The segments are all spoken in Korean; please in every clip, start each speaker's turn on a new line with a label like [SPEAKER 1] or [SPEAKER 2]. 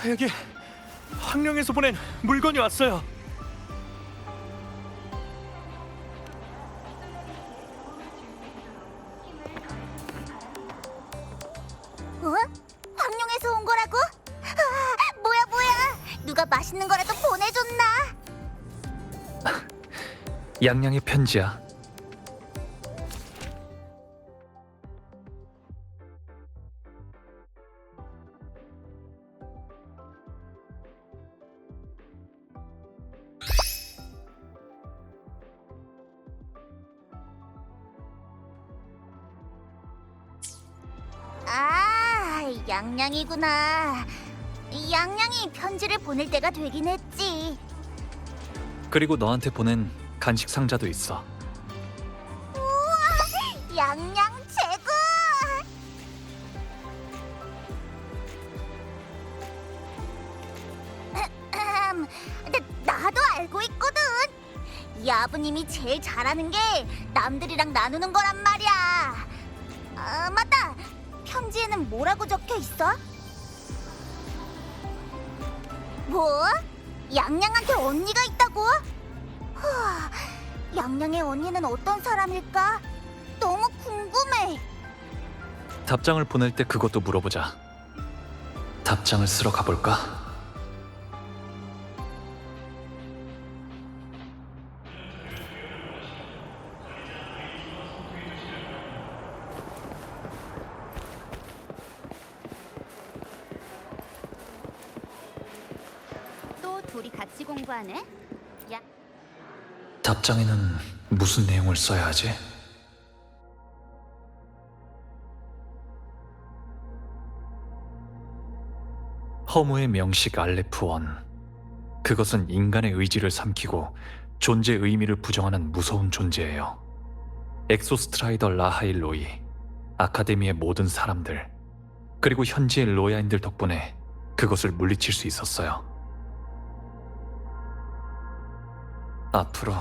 [SPEAKER 1] 여기 황룡에서 보낸 물건이 왔어요.
[SPEAKER 2] 어? 황룡에서 온 거라고? 아, 뭐야? 누가 맛있는 거라도 보내줬나?
[SPEAKER 1] 양양의 편지야.
[SPEAKER 2] 아, 양양이구나. 양양이 편지를 보낼 때가 되긴 했지.
[SPEAKER 1] 그리고 너한테 보낸 간식 상자도 있어.
[SPEAKER 2] 양양 최고! 나도 알고 있거든. 이 아버님이 제일 잘하는 게 남들이랑 나누는 거란 말이야. 아, 맞다. 편지에는 뭐라고 적혀 있어? 뭐? 양양한테 언니가 있다고? 후, 양양의 언니는 어떤 사람일까? 너무 궁금해.
[SPEAKER 1] 답장을 보낼 때 그것도 물어보자. 답장을 쓰러 가볼까?
[SPEAKER 2] 또 둘이 같이 공부하네? 야,
[SPEAKER 1] 답장에는 무슨 내용을 써야 하지? 허무의 명식 알레프1. 그것은 인간의 의지를 삼키고 존재의 의미를 부정하는 무서운 존재예요. 엑소스트라이더 라하일 로이, 아카데미의 모든 사람들, 그리고 현지의 로야인들 덕분에 그것을 물리칠 수 있었어요. 앞으로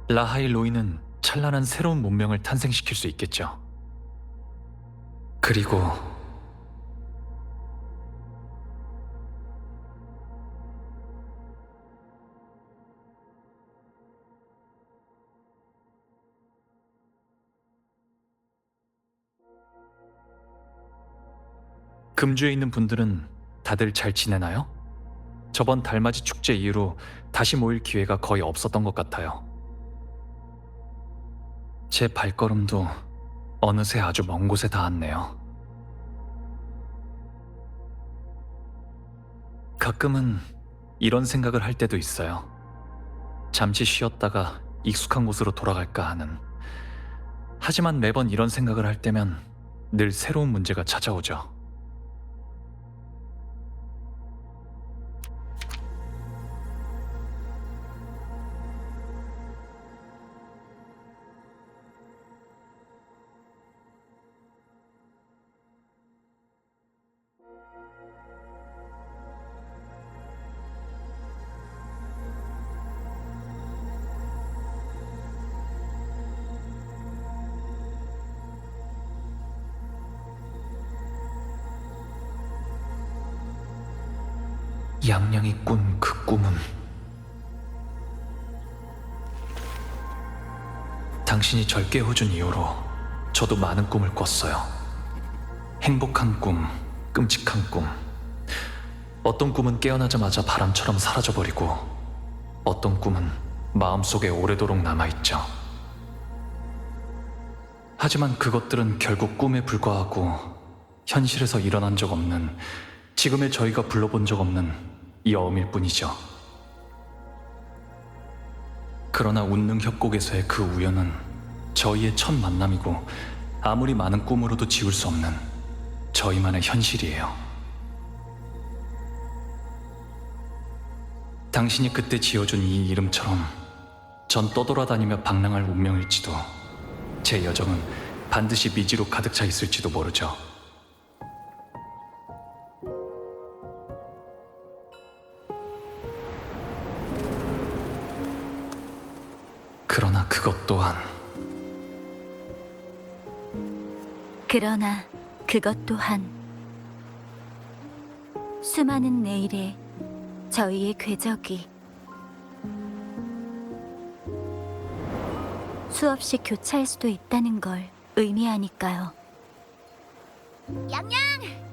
[SPEAKER 1] 라하일 로이는 찬란한 새로운 문명을 탄생시킬 수 있겠죠. 그리고 금주에 있는 분들은 다들 잘 지내나요? 저번 달맞이 축제 이후로 다시 모일 기회가 거의 없었던 것 같아요. 제 발걸음도 어느새 아주 먼 곳에 닿았네요. 가끔은 이런 생각을 할 때도 있어요. 잠시 쉬었다가 익숙한 곳으로 돌아갈까 하는. 하지만 매번 이런 생각을 할 때면 늘 새로운 문제가 찾아오죠. 양양이 꾼 그 꿈은 당신이 절 깨워준 이후로 저도 많은 꿈을 꿨어요. 행복한 꿈, 끔찍한 꿈. 어떤 꿈은 깨어나자마자 바람처럼 사라져버리고 어떤 꿈은 마음속에 오래도록 남아있죠. 하지만 그것들은 결국 꿈에 불과하고 현실에서 일어난 적 없는, 지금의 저희가 불러본 적 없는 이 어음일 뿐이죠. 그러나 웃는 협곡에서의 그 우연은 저희의 첫 만남이고 아무리 많은 꿈으로도 지울 수 없는 저희만의 현실이에요. 당신이 그때 지어준 이 이름처럼 전 떠돌아다니며 방랑할 운명일지도, 제 여정은 반드시 미지로 가득 차 있을지도 모르죠. 그러나 그것 또한
[SPEAKER 3] 수많은 내일에 저희의 궤적이 수없이 교차할 수도 있다는 걸 의미하니까요.
[SPEAKER 2] 양양,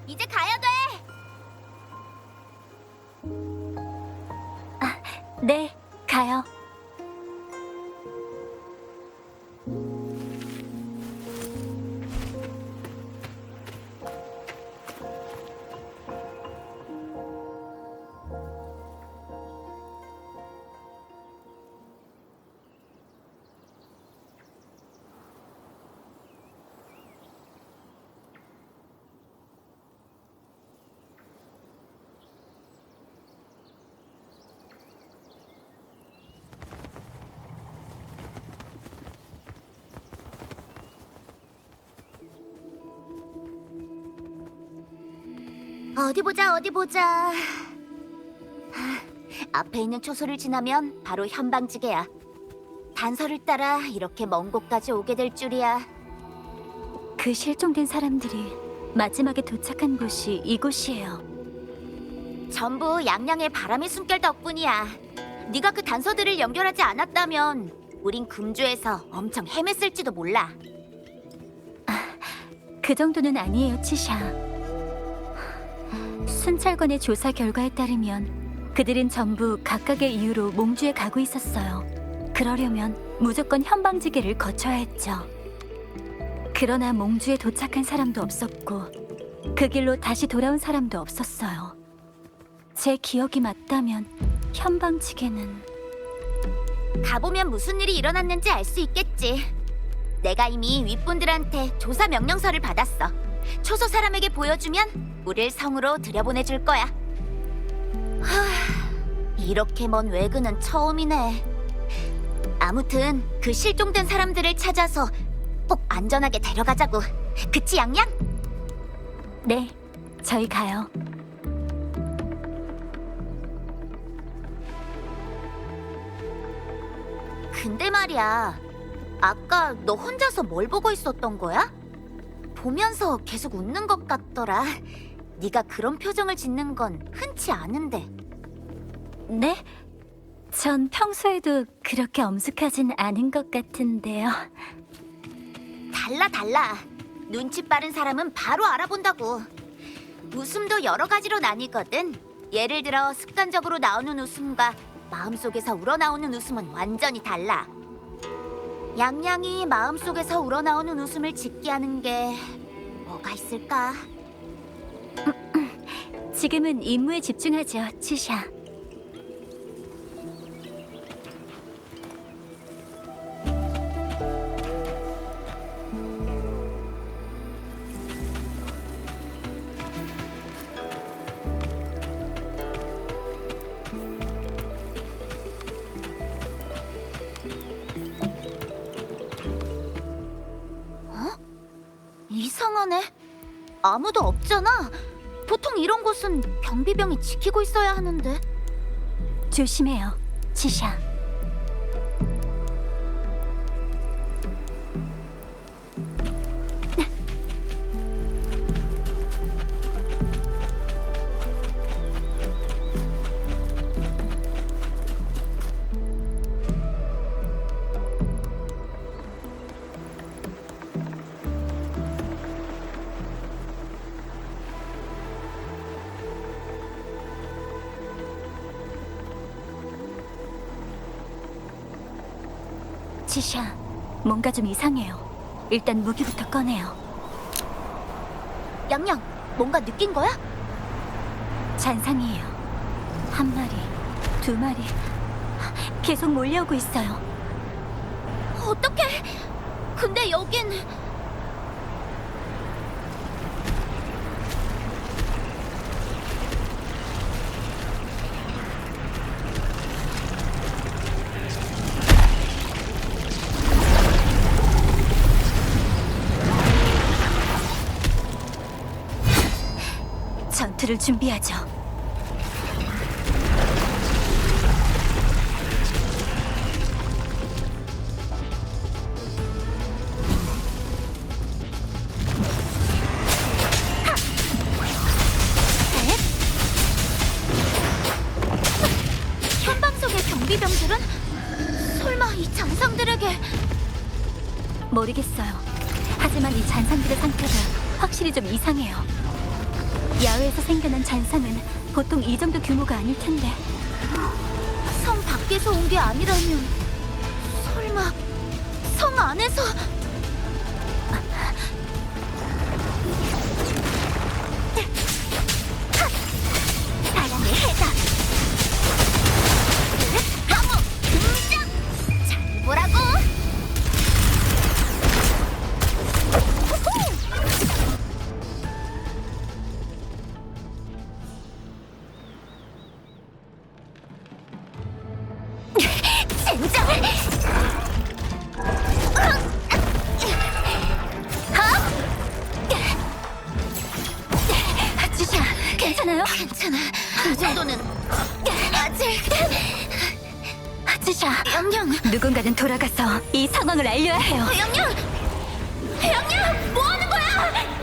[SPEAKER 2] 이제 가야 돼.
[SPEAKER 3] 네, 가요.
[SPEAKER 2] 어디 보자, 어디 보자. 앞에 있는 초소를 지나면 바로 현방지게야. 단서를 따라 이렇게 먼 곳까지 오게 될 줄이야.
[SPEAKER 3] 그 실종된 사람들이 마지막에 도착한 곳이 이곳이에요.
[SPEAKER 2] 전부 양양의 바람의 숨결 덕분이야. 네가 그 단서들을 연결하지 않았다면 우린 금주에서 엄청 헤맸을지도 몰라.
[SPEAKER 3] 그 정도는 아니에요, 치샤. 순찰관의 조사 결과에 따르면 그들은 전부 각각의 이유로 몽주에 가고 있었어요. 그러려면 무조건 현방지계를 거쳐야 했죠. 그러나 몽주에 도착한 사람도 없었고 그 길로 다시 돌아온 사람도 없었어요. 제 기억이 맞다면 현방지계는
[SPEAKER 2] 가보면 무슨 일이 일어났는지 알 수 있겠지. 내가 이미 윗분들한테 조사 명령서를 받았어. 초소 사람에게 보여주면 우릴 성으로 들여보내줄 거야. 이렇게 먼 외근은 처음이네. 아무튼 그 실종된 사람들을 찾아서 꼭 안전하게 데려가자고. 그치, 양양?
[SPEAKER 3] 네, 저희 가요.
[SPEAKER 2] 근데 말이야, 아까 너 혼자서 뭘 보고 있었던 거야? 보면서 계속 웃는 것 같더라. 네가 그런 표정을 짓는 건 흔치 않은데.
[SPEAKER 3] 네? 전 평소에도 그렇게 엄숙하진 않은 것 같은데요.
[SPEAKER 2] 달라. 눈치 빠른 사람은 바로 알아본다고. 웃음도 여러 가지로 나뉘거든. 예를 들어 습관적으로 나오는 웃음과 마음속에서 우러나오는 웃음은 완전히 달라. 양양이 마음속에서 우러나오는 웃음을 짓게 하는 게 뭐가 있을까?
[SPEAKER 3] 지금은 임무에 집중하죠, 치샤.
[SPEAKER 2] 이상하네. 아무도 없잖아. 보통 이런 곳은 경비병이 지키고 있어야 하는데.
[SPEAKER 3] 조심해요, 치샤. 치샤, 뭔가 좀 이상해요. 일단 무기부터 꺼내요.
[SPEAKER 2] 양양, 뭔가 느낀 거야?
[SPEAKER 3] 잔상이에요. 한 마리, 두 마리, 계속 몰려오고 있어요.
[SPEAKER 2] 어떡해? 근데 여긴
[SPEAKER 3] 전투를 준비하죠.
[SPEAKER 2] 설마 이 잔상들에게...
[SPEAKER 3] 모르겠어요. 하지만 이 잔상들의 상태가 확실히 좀 이상해요. 야외에서 생겨난 잔상은 보통 이 정도 규모가 아닐 텐데.
[SPEAKER 2] 성 밖에서 온 게 아니라면... 설마... 성 안에서... 사랑의 해답! 강호! 등장! 잘 보라고! 젠장!
[SPEAKER 3] 주샤, 괜찮아요?
[SPEAKER 2] 괜찮아. 이 정도는 아직...
[SPEAKER 3] 주샤,
[SPEAKER 2] 영영!
[SPEAKER 3] 누군가는 돌아가서 이 상황을 알려야 해요.
[SPEAKER 2] 영영! 영영! 뭐 하는 거야? 영영!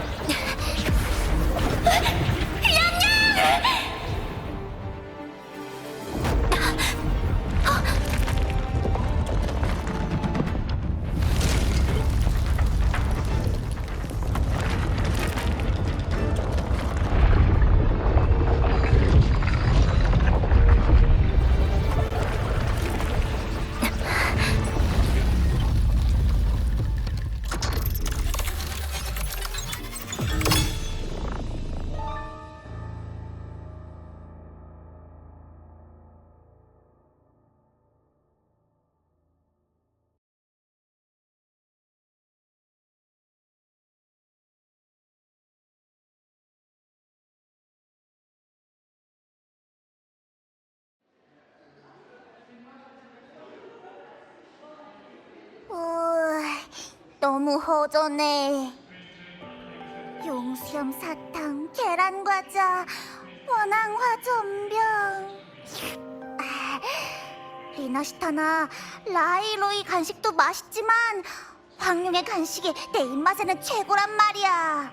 [SPEAKER 2] 너무 허전해. 용수염 사탕, 계란 과자, 원앙화 전병. 리나시타나 라이로이 간식도 맛있지만 황룡의 간식이 내 입맛에는 최고란 말이야.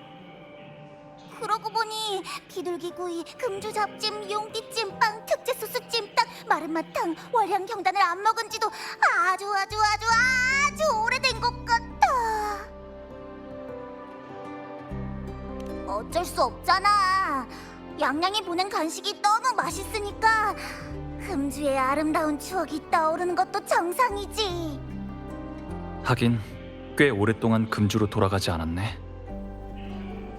[SPEAKER 2] 그러고 보니 비둘기구이, 금주잡찜, 용띠찜빵, 특제소스찜닭, 마른마탕, 월향경단을 안 먹은 지도 아주 오래된 것 같아. 어쩔 수 없잖아. 양양이 보낸 간식이 너무 맛있으니까 금주의 아름다운 추억이 떠오르는 것도 정상이지.
[SPEAKER 1] 하긴 꽤 오랫동안 금주로 돌아가지 않았네.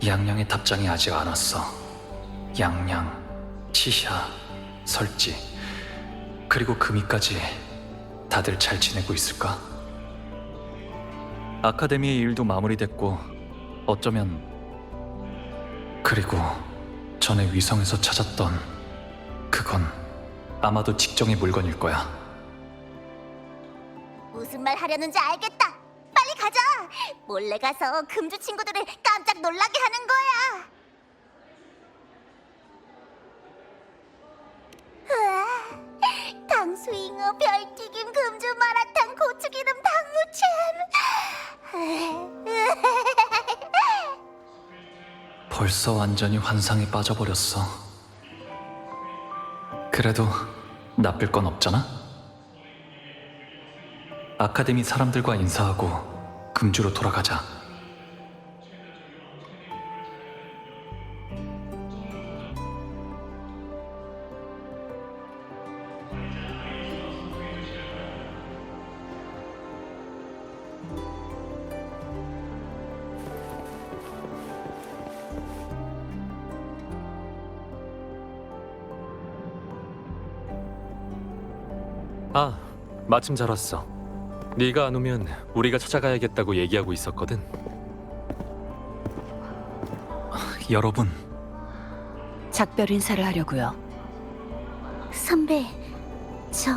[SPEAKER 1] 양양의 답장이 아직 안 왔어. 양양, 치샤, 설지, 그리고 금이까지 다들 잘 지내고 있을까? 아카데미의 일도 마무리됐고 어쩌면 그리고 전에 위성에서 찾았던 그건 아마도 직정의 물건일 거야.
[SPEAKER 2] 무슨 말 하려는지 알겠다. 빨리 가자. 몰래 가서 금주 친구들을 깜짝 놀라게 하는 거야. 우와, 당수잉어, 별튀김, 금주 마라탕, 고추기름, 당무잼.
[SPEAKER 1] 벌써 완전히 환상에 빠져버렸어. 그래도 나쁠 건 없잖아? 아카데미 사람들과 인사하고 금주로 돌아가자.
[SPEAKER 4] 아, 마침 잘 왔어. 네가 안 오면 우리가 찾아가야겠다고 얘기하고 있었거든.
[SPEAKER 1] 여러분,
[SPEAKER 5] 작별 인사를 하려고요.
[SPEAKER 3] 선배, 저...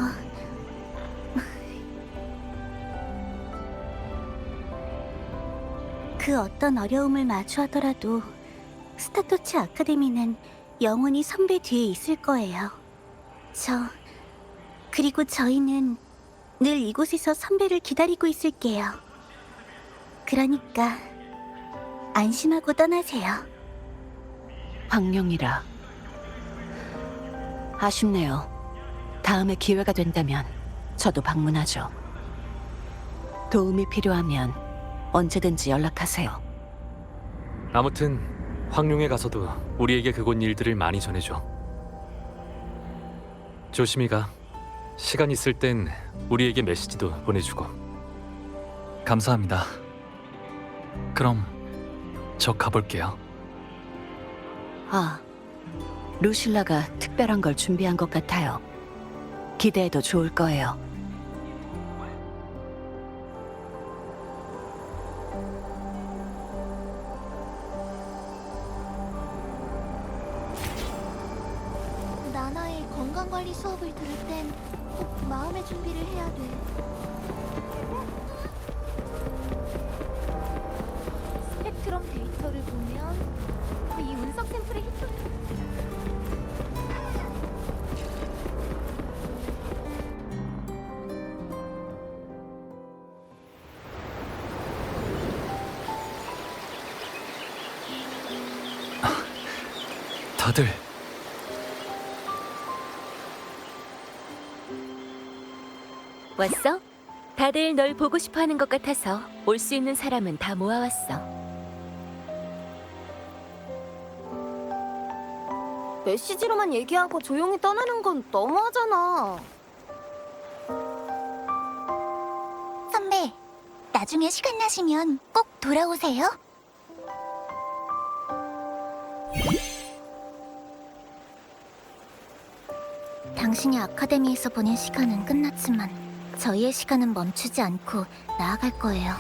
[SPEAKER 3] 그 어떤 어려움을 마주하더라도 스타토치 아카데미는 영원히 선배 뒤에 있을 거예요. 그리고 저희는 늘 이곳에서 선배를 기다리고 있을게요. 그러니까 안심하고 떠나세요.
[SPEAKER 5] 황룡이라. 아쉽네요. 다음에 기회가 된다면 저도 방문하죠. 도움이 필요하면 언제든지 연락하세요.
[SPEAKER 4] 아무튼 황룡에 가서도 우리에게 그곳 일들을 많이 전해줘. 조심히 가. 시간 있을 땐 우리에게 메시지도 보내주고.
[SPEAKER 1] 감사합니다. 그럼 저 가볼게요.
[SPEAKER 5] 아, 루실라가 특별한 걸 준비한 것 같아요. 기대해도 좋을 거예요.
[SPEAKER 2] 나나의 건강관리 수업을 들을 땐 꼭 마음의 준비를 해야 돼. 스펙트럼 데이터를 보면 이 운석 샘플의 히트
[SPEAKER 1] 다들
[SPEAKER 3] 왔어? 다들 널 보고 싶어 하는 것 같아서 올 수 있는 사람은 다 모아왔어.
[SPEAKER 2] 메시지로만 얘기하고 조용히 떠나는 건 너무하잖아. 선배, 나중에 시간 나시면 꼭 돌아오세요. 당신이 아카데미에서 보낸 시간은 끝났지만 저희의 시간은 멈추지 않고 나아갈 거예요.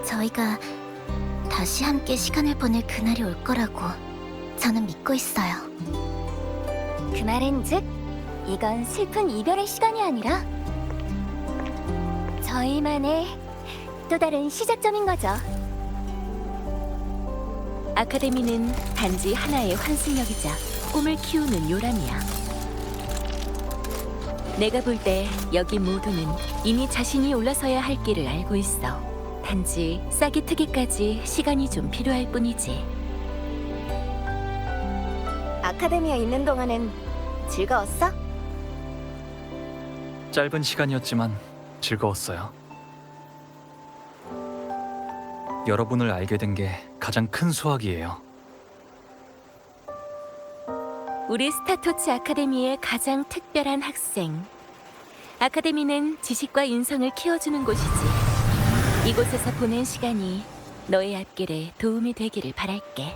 [SPEAKER 2] 저희가 다시 함께 시간을 보낼 그날이 올 거라고 저는 믿고 있어요. 그날은즉 이건 슬픈 이별의 시간이 아니라 저희만의 또 다른 시작점인 거죠.
[SPEAKER 3] 아카데미는 단지 하나의 환승역이자 꿈을 키우는 요람이야. 내가 볼 때 여기 모두는 이미 자신이 올라서야 할 길을 알고 있어. 단지 싹이 트기까지 시간이 좀 필요할 뿐이지.
[SPEAKER 2] 아카데미에 있는 동안은 즐거웠어?
[SPEAKER 1] 짧은 시간이었지만 즐거웠어요. 여러분을 알게 된 게 가장 큰 수확이에요.
[SPEAKER 3] 우리 스타토츠 아카데미의 가장 특별한 학생. 아카데미는 지식과 인성을 키워주는 곳이지. 이곳에서 보낸 시간이 너의 앞길에 도움이 되기를 바랄게.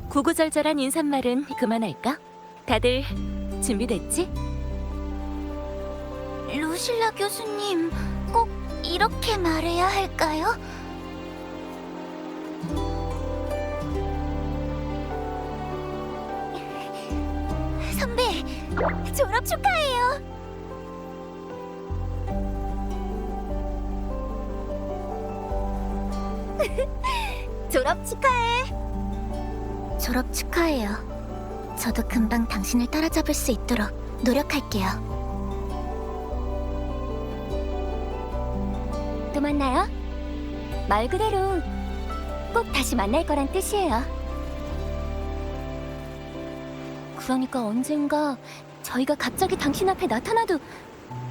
[SPEAKER 3] 구구절절한 인사말은 그만할까? 다들 준비됐지?
[SPEAKER 2] 루실라 교수님, 꼭 이렇게 말해야 할까요? 선배, 졸업 축하해요. 졸업 축하해. 졸업 축하해요. 저도 금방 당신을 따라잡을 수 있도록 노력할게요. 또 만나요? 말 그대로 꼭 다시 만날 거란 뜻이에요. 그러니까 언젠가 저희가 갑자기 당신 앞에 나타나도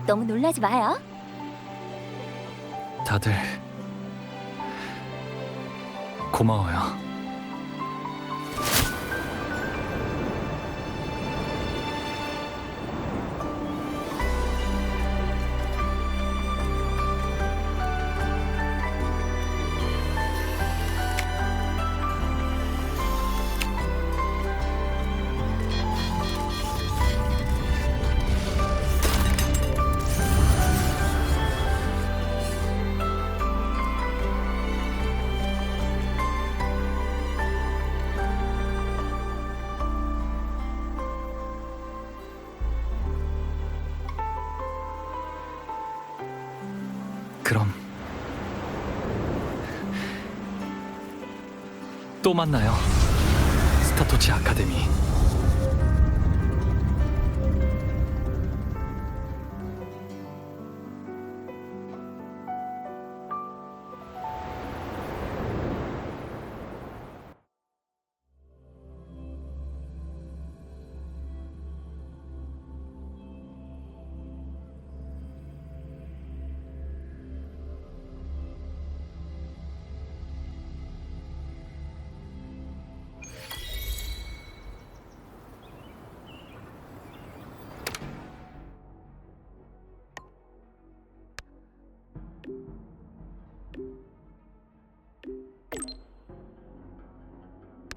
[SPEAKER 2] 너무 놀라지 마요.
[SPEAKER 1] 다들 고마워요. 그럼 또 만나요. 스타토치 아카데미.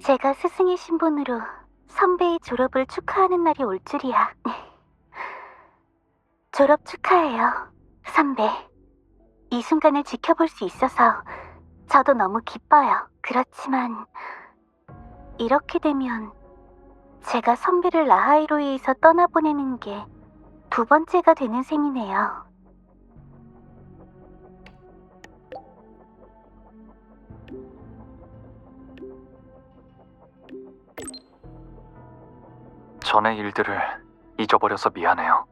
[SPEAKER 3] 제가 스승의 신분으로 선배의 졸업을 축하하는 날이 올 줄이야. 졸업 축하해요, 선배. 이 순간을 지켜볼 수 있어서 저도 너무 기뻐요. 그렇지만 이렇게 되면 제가 선배를 라하이로이에서 떠나보내는 게 두 번째가 되는 셈이네요.
[SPEAKER 1] 전의 일들을 잊어버려서 미안해요.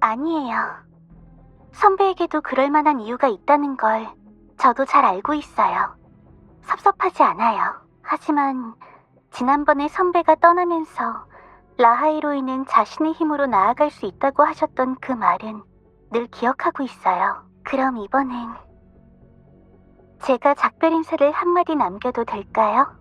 [SPEAKER 3] 아니에요. 선배에게도 그럴 만한 이유가 있다는 걸 저도 잘 알고 있어요. 섭섭하지 않아요. 하지만 지난번에 선배가 떠나면서 라하이로이는 자신의 힘으로 나아갈 수 있다고 하셨던 그 말은 늘 기억하고 있어요. 그럼 이번엔 제가 작별 인사를 한마디 남겨도 될까요?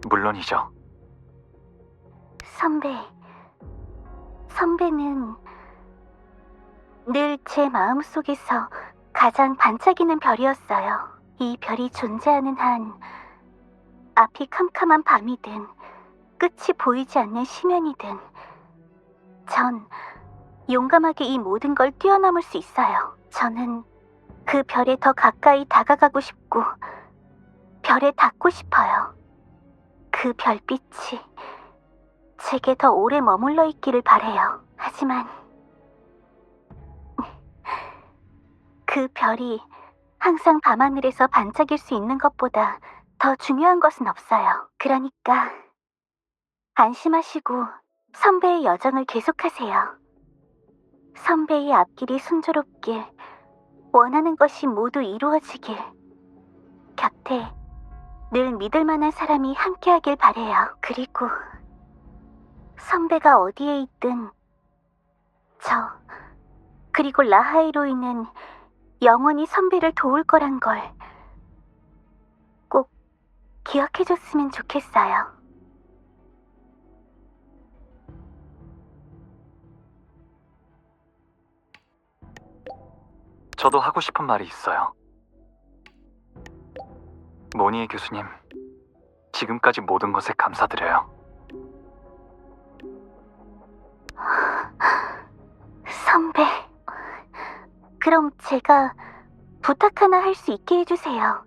[SPEAKER 1] 물론이죠.
[SPEAKER 3] 선배는 늘 제 마음속에서 가장 반짝이는 별이었어요. 이 별이 존재하는 한 앞이 캄캄한 밤이든 끝이 보이지 않는 심연이든 전 용감하게 이 모든 걸 뛰어넘을 수 있어요. 저는 그 별에 더 가까이 다가가고 싶고 별에 닿고 싶어요. 그 별빛이 제게 더 오래 머물러 있기를 바래요. 하지만 그 별이 항상 밤하늘에서 반짝일 수 있는 것보다 더 중요한 것은 없어요. 그러니까 안심하시고 선배의 여정을 계속하세요. 선배의 앞길이 순조롭길, 원하는 것이 모두 이루어지길, 곁에 늘 믿을 만한 사람이 함께하길 바래요. 그리고 선배가 어디에 있든 그리고 라하이로이는 영원히 선배를 도울 거란 걸 꼭 기억해줬으면 좋겠어요.
[SPEAKER 1] 저도 하고 싶은 말이 있어요. 모니에 교수님, 지금까지 모든 것에 감사드려요.
[SPEAKER 3] 선배, 그럼 제가 부탁 하나 할 수 있게 해주세요.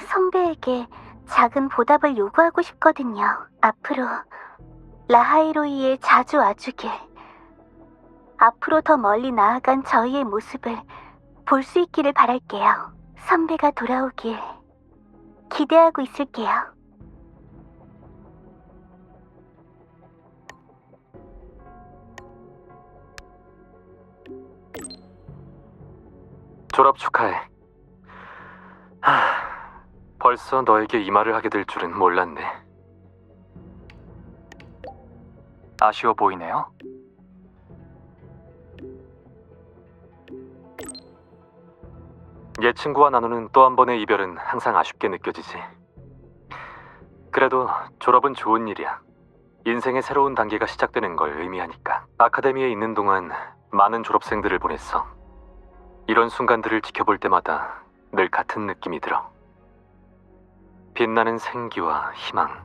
[SPEAKER 3] 선배에게 작은 보답을 요구하고 싶거든요. 앞으로 라하이로이에 자주 와주길, 앞으로 더 멀리 나아간 저희의 모습을 볼 수 있기를 바랄게요. 선배가 돌아오길 기대하고 있을게요.
[SPEAKER 4] 졸업 축하해. 벌써 너에게 이 말을 하게 될 줄은 몰랐네.
[SPEAKER 1] 아쉬워 보이네요.
[SPEAKER 4] 옛 친구와 나누는 또 한 번의 이별은 항상 아쉽게 느껴지지. 그래도 졸업은 좋은 일이야. 인생의 새로운 단계가 시작되는 걸 의미하니까. 아카데미에 있는 동안 많은 졸업생들을 보냈어. 이런 순간들을 지켜볼 때마다 늘 같은 느낌이 들어. 빛나는 생기와 희망,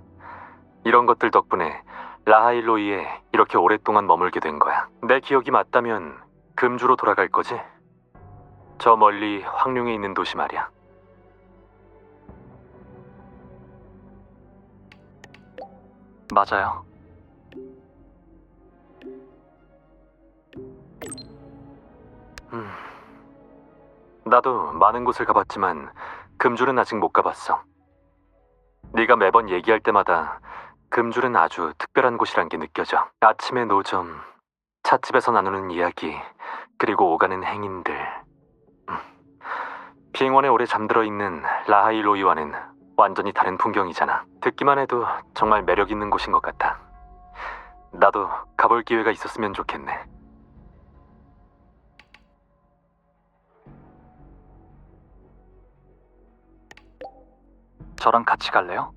[SPEAKER 4] 이런 것들 덕분에 라하일로이에 이렇게 오랫동안 머물게 된 거야. 내 기억이 맞다면 금주로 돌아갈 거지? 저 멀리 황룡에 있는 도시 말이야.
[SPEAKER 1] 맞아요.
[SPEAKER 4] 나도 많은 곳을 가봤지만 금줄은 아직 못 가봤어. 네가 매번 얘기할 때마다 금줄은 아주 특별한 곳이란 게 느껴져. 아침의 노점, 찻집에서 나누는 이야기, 그리고 오가는 행인들. 비행원에 오래 잠들어 있는 라하일로이와는 완전히 다른 풍경이잖아. 듣기만 해도 정말 매력 있는 곳인 것 같아. 나도 가볼 기회가 있었으면 좋겠네.
[SPEAKER 1] 저랑 같이 갈래요?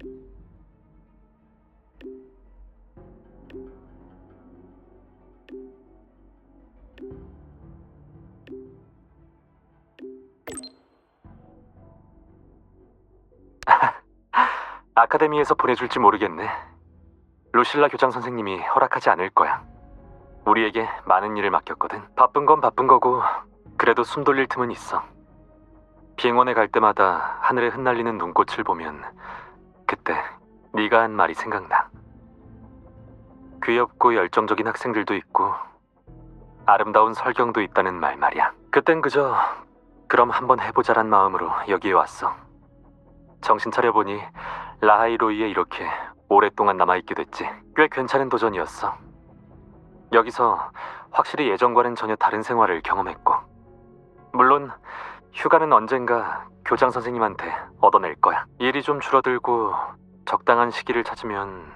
[SPEAKER 4] 아카데미에서 보내줄지 모르겠네. 루실라 교장 선생님이 허락하지 않을 거야. 우리에게 많은 일을 맡겼거든. 바쁜 건 바쁜 거고 그래도 숨 돌릴 틈은 있어. 비행원에 갈 때마다 하늘에 흩날리는 눈꽃을 보면 그때 네가 한 말이 생각나. 귀엽고 열정적인 학생들도 있고 아름다운 설경도 있다는 말 말이야. 그땐 그저 그럼 한번 해보자란 마음으로 여기에 왔어. 정신 차려보니 라하이로이에 이렇게 오랫동안 남아있게 됐지. 꽤 괜찮은 도전이었어. 여기서 확실히 예전과는 전혀 다른 생활을 경험했고, 물론 휴가는 언젠가 교장 선생님한테 얻어낼 거야. 일이 좀 줄어들고 적당한 시기를 찾으면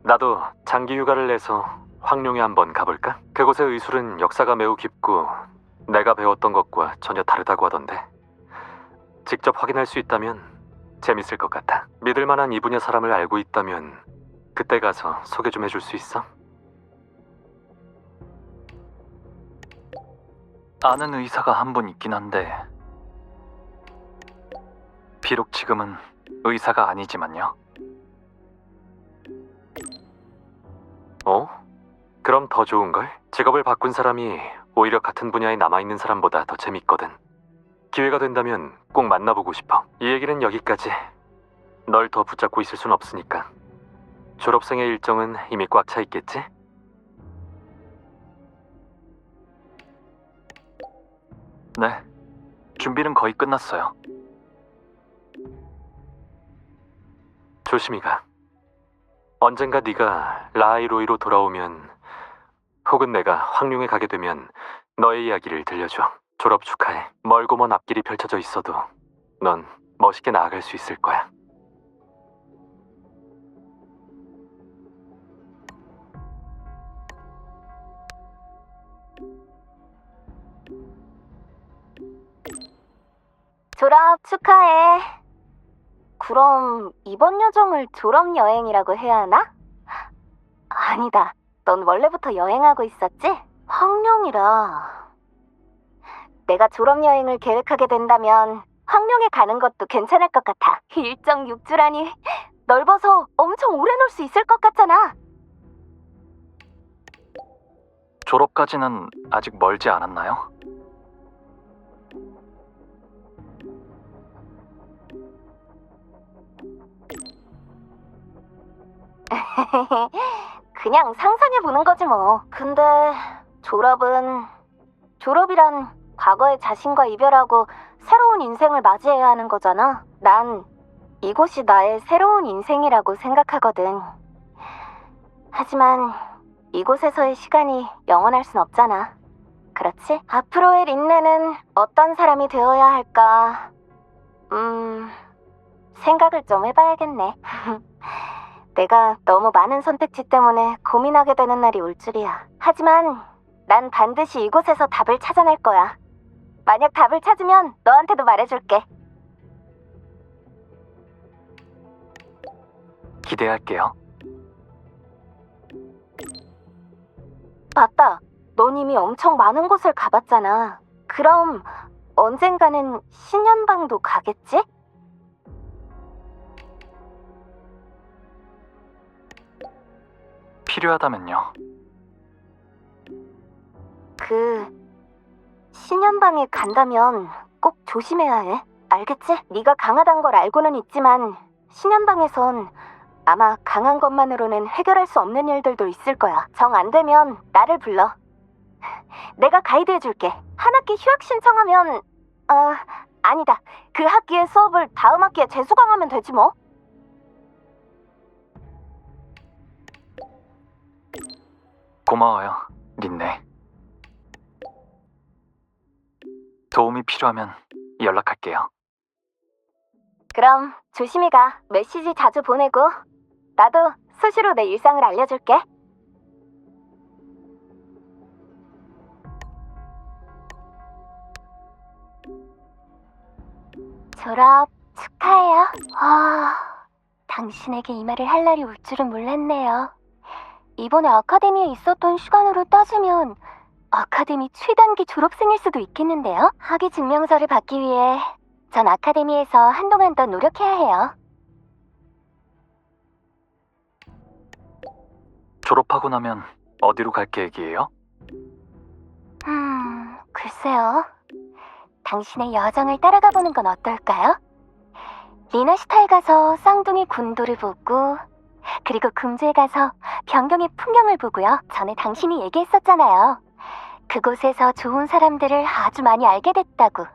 [SPEAKER 4] 나도 장기 휴가를 내서 황룡에 한번 가볼까? 그곳의 의술은 역사가 매우 깊고 내가 배웠던 것과 전혀 다르다고 하던데 직접 확인할 수 있다면 재밌을 것 같아. 믿을 만한 이 분야 사람을 알고 있다면 그때 가서 소개 좀 해줄 수 있어?
[SPEAKER 1] 아는 의사가 한 분 있긴 한데 비록 지금은 의사가 아니지만요.
[SPEAKER 4] 어? 그럼 더 좋은걸? 직업을 바꾼 사람이 오히려 같은 분야에 남아있는 사람보다 더 재밌거든. 기회가 된다면 꼭 만나보고 싶어. 이 얘기는 여기까지. 널 더 붙잡고 있을 순 없으니까. 졸업생의 일정은 이미 꽉 차 있겠지?
[SPEAKER 1] 네, 준비는 거의 끝났어요.
[SPEAKER 4] 조심히 가. 언젠가 네가 라하이로이로 돌아오면 혹은 내가 황룡에 가게 되면 너의 이야기를 들려줘. 졸업 축하해. 멀고 먼 앞길이 펼쳐져 있어도 넌 멋있게 나아갈 수 있을 거야.
[SPEAKER 2] 졸업 축하해. 그럼 이번 여정을 졸업 여행이라고 해야 하나? 아니다. 넌 원래부터 여행하고 있었지? 황룡이라. 내가 졸업 여행을 계획하게 된다면 황룡에 가는 것도 괜찮을 것 같아. 일정 6주라니 넓어서 엄청 오래 놀 수 있을 것 같잖아.
[SPEAKER 1] 졸업까지는 아직 멀지 않았나요?
[SPEAKER 2] 그냥 상상해보는 거지 뭐. 근데 졸업이란 과거의 자신과 이별하고 새로운 인생을 맞이해야 하는 거잖아. 난 이곳이 나의 새로운 인생이라고 생각하거든. 하지만 이곳에서의 시간이 영원할 순 없잖아. 그렇지? 앞으로의 린네는 어떤 사람이 되어야 할까? 생각을 좀 해봐야겠네. 내가 너무 많은 선택지 때문에 고민하게 되는 날이 올 줄이야. 하지만 난 반드시 이곳에서 답을 찾아낼 거야. 만약 답을 찾으면 너한테도 말해줄게.
[SPEAKER 1] 기대할게요.
[SPEAKER 2] 맞다. 넌 이미 엄청 많은 곳을 가봤잖아. 그럼 언젠가는 신년방도 가겠지?
[SPEAKER 1] 필요하다면요.
[SPEAKER 2] 신년방에 간다면 꼭 조심해야 해. 알겠지? 네가 강하단 걸 알고는 있지만 신년방에선 아마 강한 것만으로는 해결할 수 없는 일들도 있을 거야. 정 안 되면 나를 불러. 내가 가이드 해줄게. 한 학기 휴학 신청하면 아니다. 그 학기의 수업을 다음 학기에 재수강하면 되지 뭐.
[SPEAKER 1] 고마워요, 린네. 도움이 필요하면 연락할게요.
[SPEAKER 2] 그럼 조심히 가. 메시지 자주 보내고 나도 수시로 내 일상을 알려줄게. 졸업
[SPEAKER 3] 축하해요. 당신에게 이 말을 할 날이 올 줄은 몰랐네요. 이번에 아카데미에 있었던 시간으로 따지면 아카데미 최단기 졸업생일 수도 있겠는데요? 학위 증명서를 받기 위해 전 아카데미에서 한동안 더 노력해야 해요.
[SPEAKER 1] 졸업하고 나면 어디로 갈 계획이에요?
[SPEAKER 3] 글쎄요. 당신의 여정을 따라가 보는 건 어떨까요? 리나시타에 가서 쌍둥이 군도를 보고, 그리고 금주에 가서 변경의 풍경을 보고요. 전에 당신이 얘기했었잖아요. 그곳에서 좋은 사람들을 아주 많이 알게 됐다고.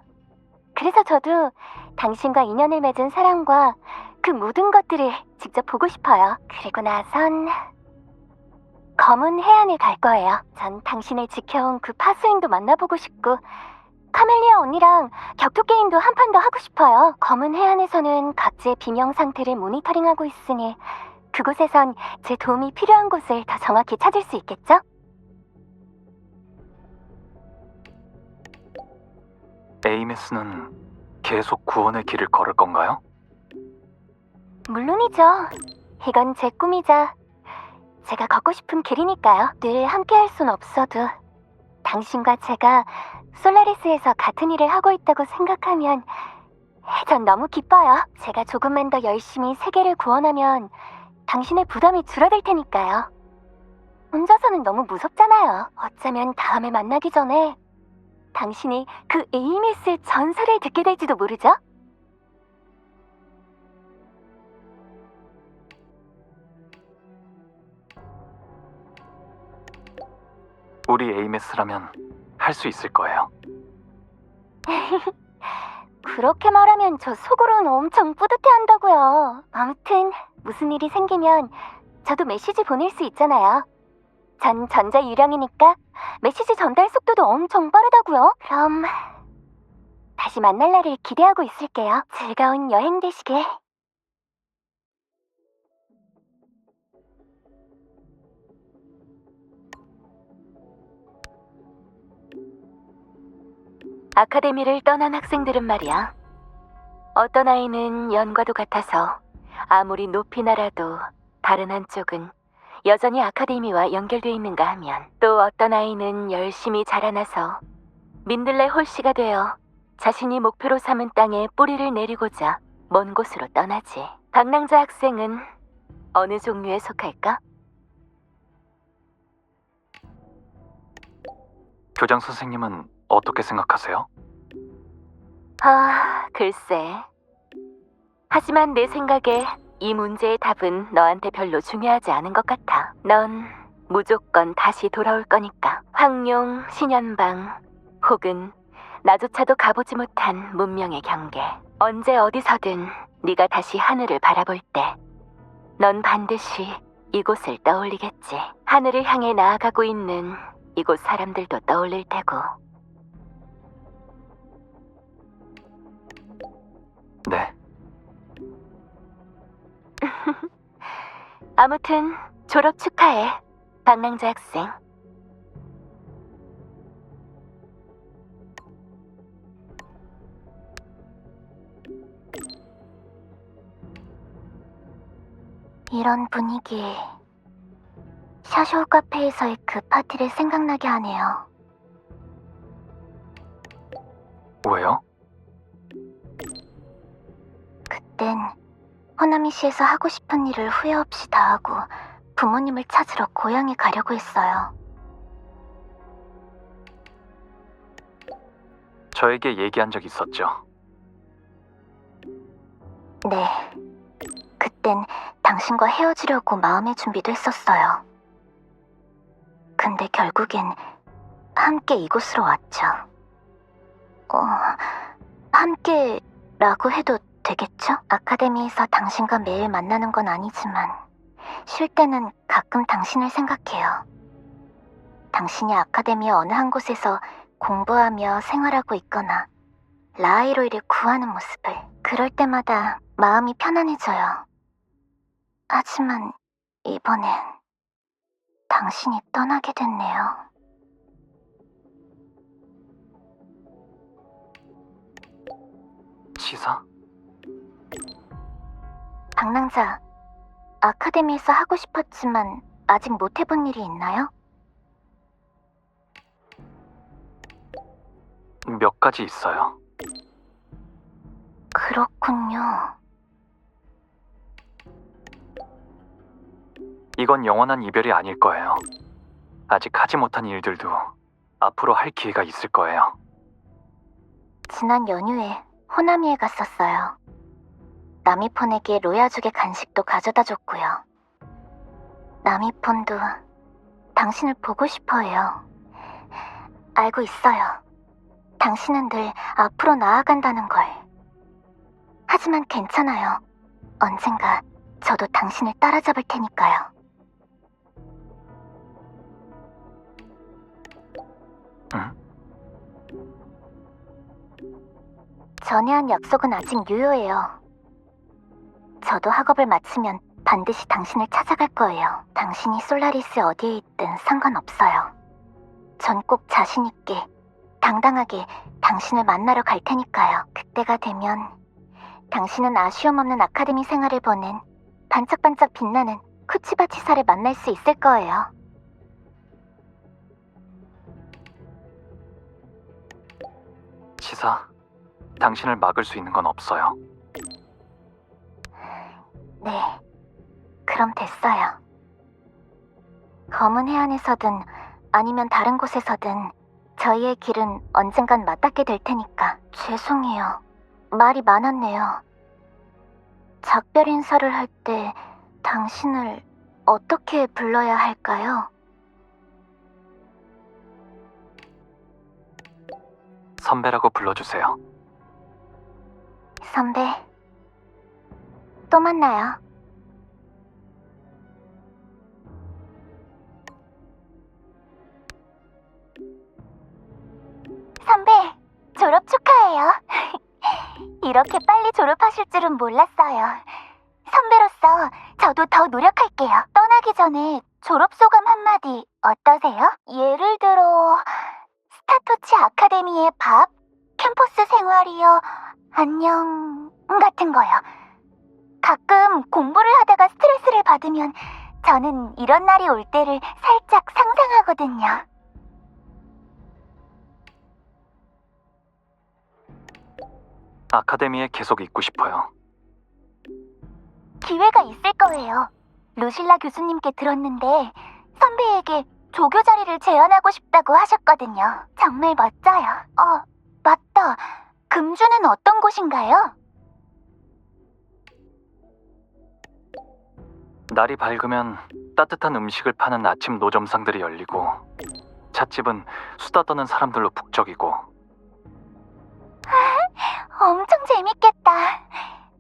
[SPEAKER 3] 그래서 저도 당신과 인연을 맺은 사람과 그 모든 것들을 직접 보고 싶어요. 그리고 나선 검은 해안에 갈 거예요. 전 당신을 지켜온 그 파수행도 만나보고 싶고, 카멜리아 언니랑 격투 게임도 한 판 더 하고 싶어요. 검은 해안에서는 각지의 비명 상태를 모니터링하고 있으니 그곳에선 제 도움이 필요한 곳을 더 정확히 찾을 수 있겠죠?
[SPEAKER 1] 에이메스는 계속 구원의 길을 걸을 건가요?
[SPEAKER 3] 물론이죠. 이건 제 꿈이자 제가 걷고 싶은 길이니까요. 늘 함께 할 순 없어도 당신과 제가 솔라리스에서 같은 일을 하고 있다고 생각하면 전 너무 기뻐요. 제가 조금만 더 열심히 세계를 구원하면 당신의 부담이 줄어들 테니까요. 혼자서는 너무 무섭잖아요. 어쩌면 다음에 만나기 전에 당신이 그 에이미스의 전설을 듣게 될지도 모르죠?
[SPEAKER 1] 우리 에이메스라면 할 수 있을 거예요.
[SPEAKER 3] 그렇게 말하면 저 속으로는 엄청 뿌듯해한다고요. 아무튼 무슨 일이 생기면 저도 메시지 보낼 수 있잖아요. 전 전자 유령이니까 메시지 전달 속도도 엄청 빠르다고요. 그럼 다시 만날 날을 기대하고 있을게요. 즐거운 여행 되시길. 아카데미를 떠난 학생들은 말이야. 어떤 아이는 연과도 같아서 아무리 높이 날아도 다른 한쪽은 여전히 아카데미와 연결돼 있는가 하면, 또 어떤 아이는 열심히 자라나서 민들레 홀씨가 되어 자신이 목표로 삼은 땅에 뿌리를 내리고자 먼 곳으로 떠나지. 방랑자 학생은 어느 종류에 속할까?
[SPEAKER 1] 교장 선생님은 어떻게 생각하세요?
[SPEAKER 3] 글쎄. 하지만 내 생각에 이 문제의 답은 너한테 별로 중요하지 않은 것 같아. 넌 무조건 다시 돌아올 거니까. 황룡, 신현방, 혹은 나조차도 가보지 못한 문명의 경계. 언제 어디서든 네가 다시 하늘을 바라볼 때 넌 반드시 이곳을 떠올리겠지. 하늘을 향해 나아가고 있는 이곳 사람들도 떠올릴 테고.
[SPEAKER 1] 네.
[SPEAKER 3] 아무튼 졸업 축하해, 방랑자 학생. 이런 분위기, 샤쇼 카페에서의 그 파티를 생각나게 하네요.
[SPEAKER 1] 왜요?
[SPEAKER 3] 그땐 호나미시에서 하고 싶은 일을 후회 없이 다 하고 부모님을 찾으러 고향에 가려고 했어요.
[SPEAKER 1] 저에게 얘기한 적 있었죠.
[SPEAKER 3] 네. 그땐 당신과 헤어지려고 마음의 준비도 했었어요. 근데 결국엔 함께 이곳으로 왔죠. 함께라고 해도 되겠죠? 아카데미에서 당신과 매일 만나는 건 아니지만 쉴 때는 가끔 당신을 생각해요. 당신이 아카데미 어느 한 곳에서 공부하며 생활하고 있거나 라이로이를 구하는 모습을, 그럴 때마다 마음이 편안해져요. 하지만 이번엔 당신이 떠나게 됐네요.
[SPEAKER 1] 치사?
[SPEAKER 2] 방랑자, 아카데미에서 하고 싶었지만 아직 못 해본 일이 있나요?
[SPEAKER 1] 몇 가지 있어요.
[SPEAKER 2] 그렇군요.
[SPEAKER 1] 이건 영원한 이별이 아닐 거예요. 아직 하지 못한 일들도 앞으로 할 기회가 있을 거예요.
[SPEAKER 2] 지난 연휴에 호나미에 갔었어요. 나미폰에게 로야죽의 간식도 가져다 줬고요. 나미폰도 당신을 보고 싶어 해요. 알고 있어요. 당신은 늘 앞으로 나아간다는 걸. 하지만 괜찮아요. 언젠가 저도 당신을 따라잡을 테니까요.
[SPEAKER 1] 응?
[SPEAKER 2] 전에 한 약속은 아직 유효해요. 저도 학업을 마치면 반드시 당신을 찾아갈 거예요. 당신이 솔라리스 어디에 있든 상관없어요. 전 꼭 자신 있게, 당당하게 당신을 만나러 갈 테니까요. 그때가 되면 당신은 아쉬움 없는 아카데미 생활을 보낸 반짝반짝 빛나는 쿠치바 치사를 만날 수 있을 거예요.
[SPEAKER 1] 치사, 당신을 막을 수 있는 건 없어요.
[SPEAKER 2] 네, 그럼 됐어요. 검은 해안에서든 아니면 다른 곳에서든 저희의 길은 언젠간 맞닿게 될 테니까. 죄송해요. 말이 많았네요. 작별 인사를 할 때 당신을 어떻게 불러야 할까요?
[SPEAKER 1] 선배라고 불러주세요.
[SPEAKER 2] 선배, 또 만나요. 선배, 졸업 축하해요. 이렇게 빨리 졸업하실 줄은 몰랐어요. 선배로서 저도 더 노력할게요. 떠나기 전에 졸업 소감 한마디 어떠세요? 예를 들어 스타토치 아카데미의 밥, 캠퍼스 생활이요, 안녕 같은 거요. 가끔 공부를 하다가 스트레스를 받으면 저는 이런 날이 올 때를 살짝 상상하거든요.
[SPEAKER 1] 아카데미에 계속 있고 싶어요.
[SPEAKER 2] 기회가 있을 거예요. 루실라 교수님께 들었는데 선배에게 조교 자리를 제안하고 싶다고 하셨거든요. 정말 멋져요. 맞다. 금주는 어떤 곳인가요?
[SPEAKER 1] 날이 밝으면 따뜻한 음식을 파는 아침 노점상들이 열리고 찻집은 수다 떠는 사람들로 북적이고
[SPEAKER 2] 엄청 재밌겠다.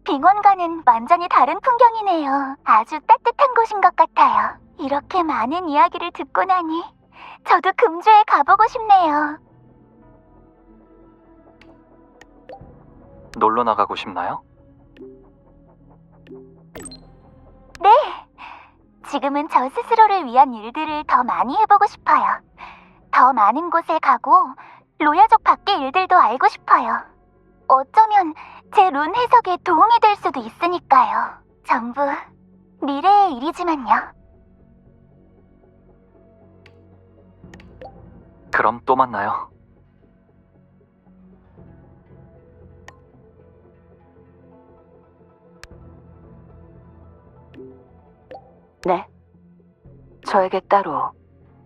[SPEAKER 2] 빙원과는 완전히 다른 풍경이네요. 아주 따뜻한 곳인 것 같아요. 이렇게 많은 이야기를 듣고 나니 저도 금주에 가보고 싶네요.
[SPEAKER 1] 놀러 나가고 싶나요?
[SPEAKER 2] 네. 지금은 저 스스로를 위한 일들을 더 많이 해보고 싶어요. 더 많은 곳에 가고 로야족 밖의 일들도 알고 싶어요. 어쩌면 제 룬 해석에 도움이 될 수도 있으니까요. 전부 미래의 일이지만요.
[SPEAKER 1] 그럼 또 만나요.
[SPEAKER 5] 네. 저에게 따로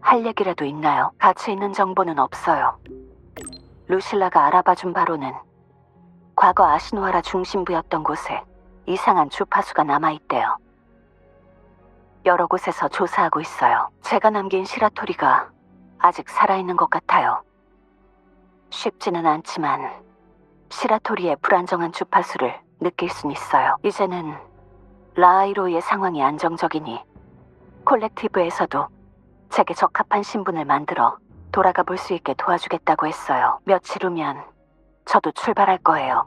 [SPEAKER 5] 할 얘기라도 있나요? 가치 있는 정보는 없어요. 루실라가 알아봐준 바로는 과거 아시노하라 중심부였던 곳에 이상한 주파수가 남아있대요. 여러 곳에서 조사하고 있어요. 제가 남긴 시라토리가 아직 살아있는 것 같아요. 쉽지는 않지만 시라토리의 불안정한 주파수를 느낄 순 있어요. 이제는 라아이로의 상황이 안정적이니 콜렉티브에서도 제게 적합한 신분을 만들어 돌아가 볼 수 있게 도와주겠다고 했어요. 며칠 후면 저도 출발할 거예요.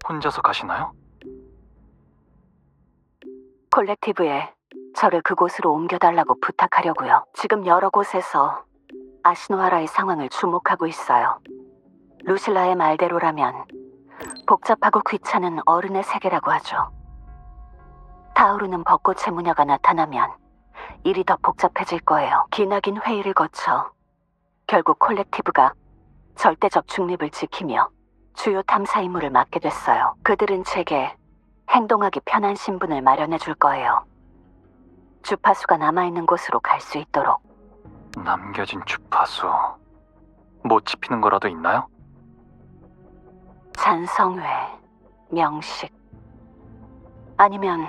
[SPEAKER 1] 혼자서 가시나요?
[SPEAKER 5] 콜렉티브에 저를 그곳으로 옮겨달라고 부탁하려고요. 지금 여러 곳에서 아시노하라의 상황을 주목하고 있어요. 루실라의 말대로라면 복잡하고 귀찮은 어른의 세계라고 하죠. 타오르는 벚꽃의 무녀가 나타나면 일이 더 복잡해질 거예요. 기나긴 회의를 거쳐 결국 콜렉티브가 절대적 중립을 지키며 주요 탐사 임무를 맡게 됐어요. 그들은 제게 행동하기 편한 신분을 마련해 줄 거예요. 주파수가 남아있는 곳으로 갈 수 있도록.
[SPEAKER 1] 남겨진 주파수 못 지피는 거라도 있나요?
[SPEAKER 5] 잔성회, 명식, 아니면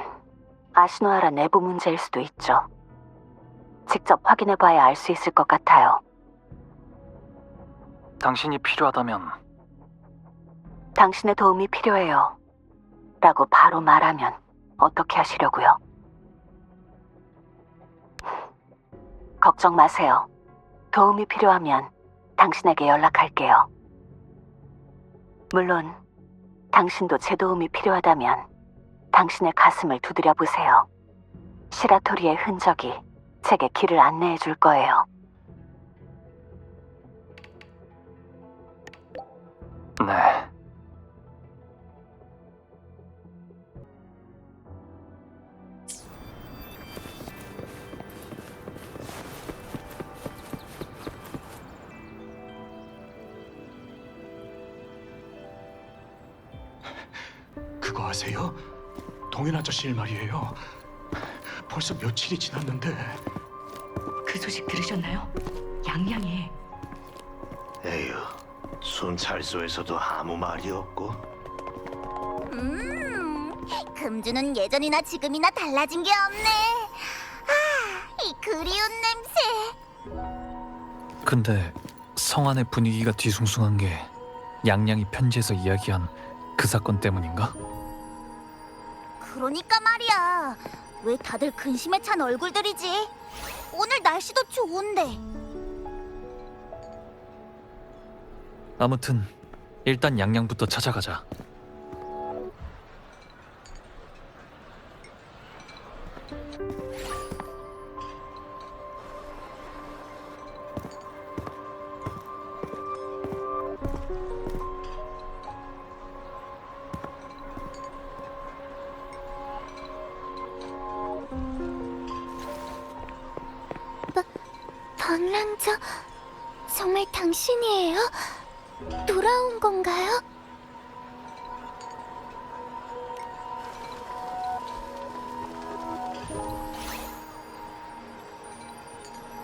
[SPEAKER 5] 아시노아라 내부 문제일 수도 있죠. 직접 확인해봐야 알 수 있을 것 같아요.
[SPEAKER 1] 당신이 필요하다면
[SPEAKER 5] 당신의 도움이 필요해요. 라고 바로 말하면 어떻게 하시려고요? 걱정 마세요. 도움이 필요하면 당신에게 연락할게요. 물론 당신도 제 도움이 필요하다면 당신의 가슴을 두드려 보세요. 시라토리의 흔적이 제게 길을 안내해 줄 거예요.
[SPEAKER 1] 네.
[SPEAKER 6] 그거 아세요? 동현 아저씨 일 말이에요. 벌써 며칠이 지났는데.
[SPEAKER 7] 그 소식 들으셨나요? 양양이
[SPEAKER 8] 에휴, 순찰소에서도 아무 말이 없고.
[SPEAKER 2] 금주는 예전이나 지금이나 달라진 게 없네. 아, 이 그리운 냄새.
[SPEAKER 1] 근데 성안의 분위기가 뒤숭숭한 게 양양이 편지에서 이야기한 그 사건 때문인가?
[SPEAKER 2] 그러니까 말이야. 왜 다들 근심에 찬 얼굴들이지? 오늘 날씨도 좋은데.
[SPEAKER 1] 아무튼 일단 양양부터 찾아가자.
[SPEAKER 2] 방랑자, 정말 당신이에요? 돌아온 건가요?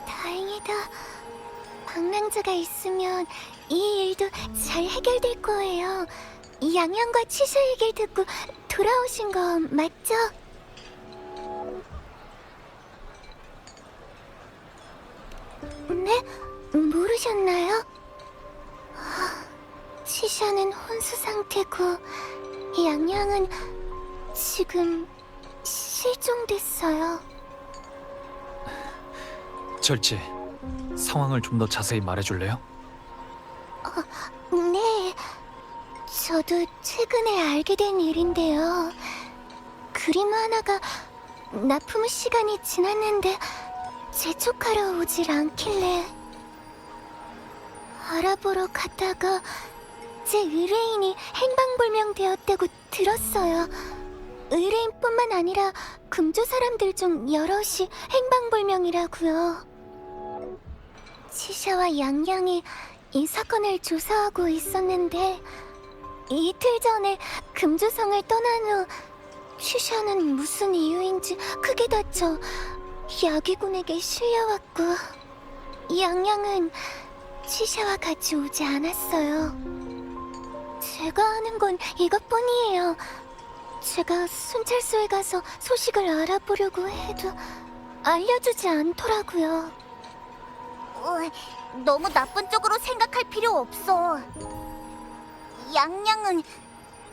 [SPEAKER 2] 다행이다. 방랑자가 있으면 이 일도 잘 해결될 거예요. 이 양양과 치사 얘기를 듣고 돌아오신 거 맞죠? 네? 모르셨나요? 치샤는 혼수 상태고 양양은 지금 실종됐어요.
[SPEAKER 1] 절지, 상황을 좀 더 자세히 말해줄래요?
[SPEAKER 2] 네, 저도 최근에 알게 된 일인데요. 그림 하나가 납품 시간이 지났는데 재촉하러 오질 않길래 알아보러 갔다가 제 의뢰인이 행방불명되었다고 들었어요. 의뢰인뿐만 아니라 금조 사람들 중 여럿이 행방불명이라고요. 치샤와 양양이 이 사건을 조사하고 있었는데 이틀 전에 금조성을 떠난 후 치샤는 무슨 이유인지 크게 다쳐 야기군에게 실려왔고 양양은 치샤와 같이 오지 않았어요. 제가 아는 건 이것뿐이에요. 제가 순찰소에 가서 소식을 알아보려고 해도 알려주지 않더라고요. 너무 나쁜 쪽으로 생각할 필요 없어. 양양은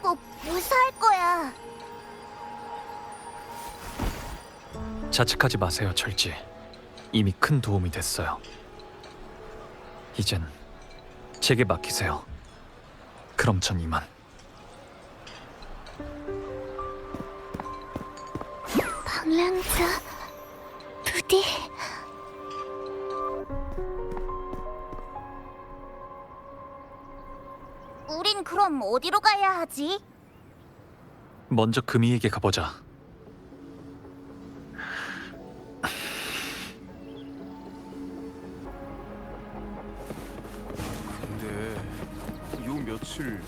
[SPEAKER 2] 꼭 무사할 거야.
[SPEAKER 1] 자책하지 마세요, 절지. 이미 큰 도움이 됐어요. 이젠 제게 맡기세요. 그럼 전 이만.
[SPEAKER 2] 방랑자, 부디. 우린 그럼 어디로 가야 하지?
[SPEAKER 1] 먼저 금이에게 가보자.
[SPEAKER 9] 근데 요 며칠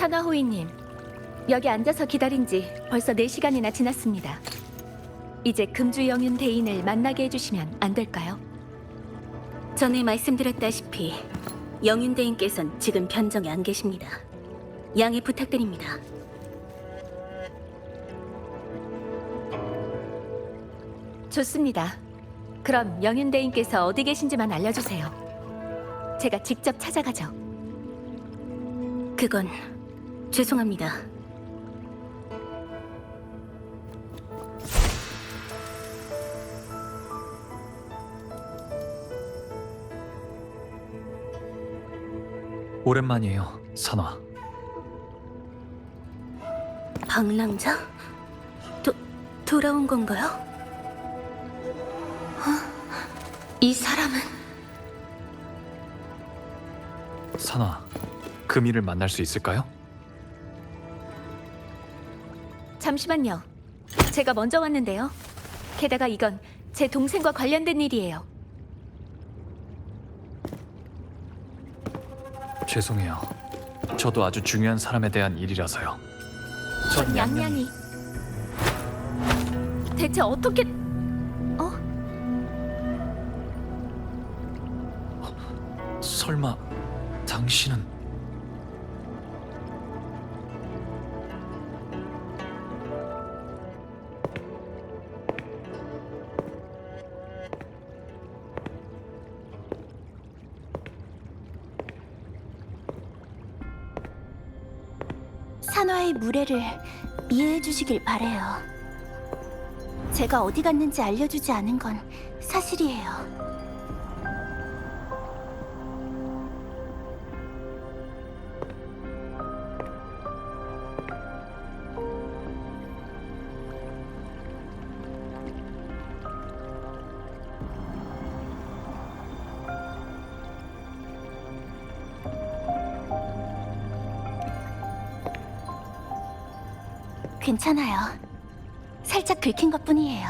[SPEAKER 3] 산화호이님, 여기 앉아서 기다린 지 벌써 4시간이나 지났습니다. 이제 금주 영윤 대인을 만나게 해주시면 안 될까요?
[SPEAKER 10] 전에 말씀드렸다시피 영윤 대인께서는 지금 변정에 안 계십니다. 양해 부탁드립니다.
[SPEAKER 3] 좋습니다. 그럼 영윤 대인께서 어디 계신지만 알려주세요. 제가 직접 찾아가죠.
[SPEAKER 10] 그건 죄송합니다.
[SPEAKER 1] 오랜만이에요, 선화.
[SPEAKER 10] 방랑자? 돌아온 건가요? 이 사람은...
[SPEAKER 1] 선화, 금이를 만날 수 있을까요?
[SPEAKER 3] 잠시만요. 제가 먼저 왔는데요. 게다가 이건 제 동생과 관련된 일이에요.
[SPEAKER 1] 죄송해요. 저도 아주 중요한 사람에 대한 일이라서요. 전
[SPEAKER 3] 양양이 대체 어떻게...
[SPEAKER 1] 설마 당신은...
[SPEAKER 10] 산화의 무례를 이해해 주시길 바래요. 제가 어디 갔는지 알려주지 않은 건 사실이에요. 괜찮아요. 살짝 긁힌 것뿐이에요.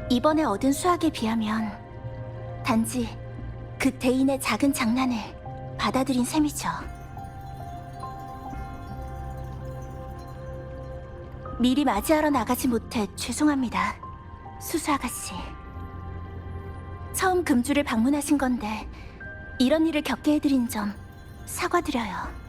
[SPEAKER 10] 이번에 얻은 수학에 비하면 단지 그 대인의 작은 장난을 받아들인 셈이죠. 미리 맞이하러 나가지 못해 죄송합니다, 수수 아가씨. 처음 금주를 방문하신 건데 이런 일을 겪게 해드린 점 사과드려요.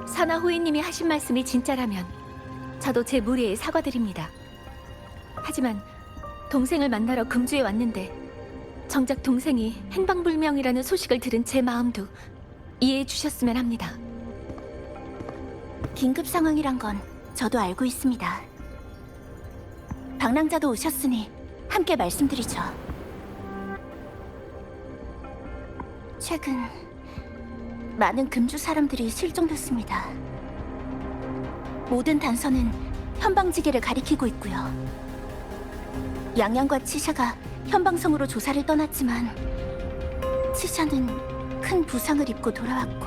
[SPEAKER 3] 산화호이님이 하신 말씀이 진짜라면 저도 제 무리에 사과드립니다. 하지만 동생을 만나러 금주에 왔는데 정작 동생이 행방불명이라는 소식을 들은 제 마음도 이해해 주셨으면 합니다.
[SPEAKER 10] 긴급 상황이란 건 저도 알고 있습니다. 방랑자도 오셨으니 함께 말씀드리죠. 최근 많은 금주 사람들이 실종됐습니다. 모든 단서는 현방지계를 가리키고 있고요. 양양과 치샤가 현방성으로 조사를 떠났지만 치샤는 큰 부상을 입고 돌아왔고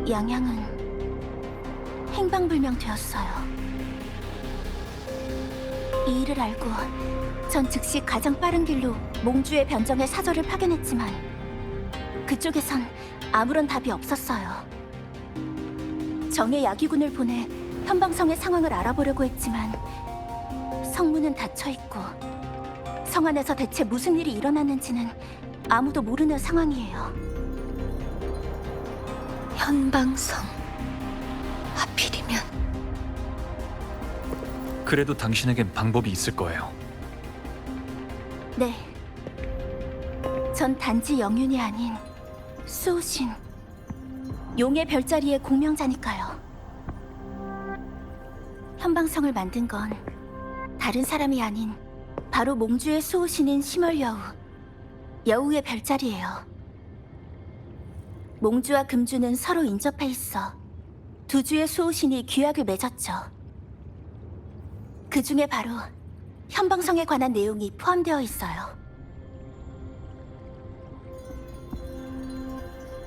[SPEAKER 10] 양양은 행방불명되었어요. 이 일을 알고 전 즉시 가장 빠른 길로 몽주의 변정에 사절을 파견했지만 그쪽에선 아무런 답이 없었어요. 정예 야기군을 보내 현방성의 상황을 알아보려고 했지만 성문은 닫혀있고 성 안에서 대체 무슨 일이 일어났는지는 아무도 모르는 상황이에요.
[SPEAKER 3] 현방성. 하필이면.
[SPEAKER 1] 그래도 당신에겐 방법이 있을 거예요.
[SPEAKER 10] 네. 전 단지 영윤이 아닌 수호신, 용의 별자리의 공명자니까요. 현방성을 만든 건 다른 사람이 아닌 바로 몽주의 수호신인 심월여우, 여우의 별자리예요. 몽주와 금주는 서로 인접해 있어 두 주의 수호신이 규약을 맺었죠. 그 중에 바로 현방성에 관한 내용이 포함되어 있어요.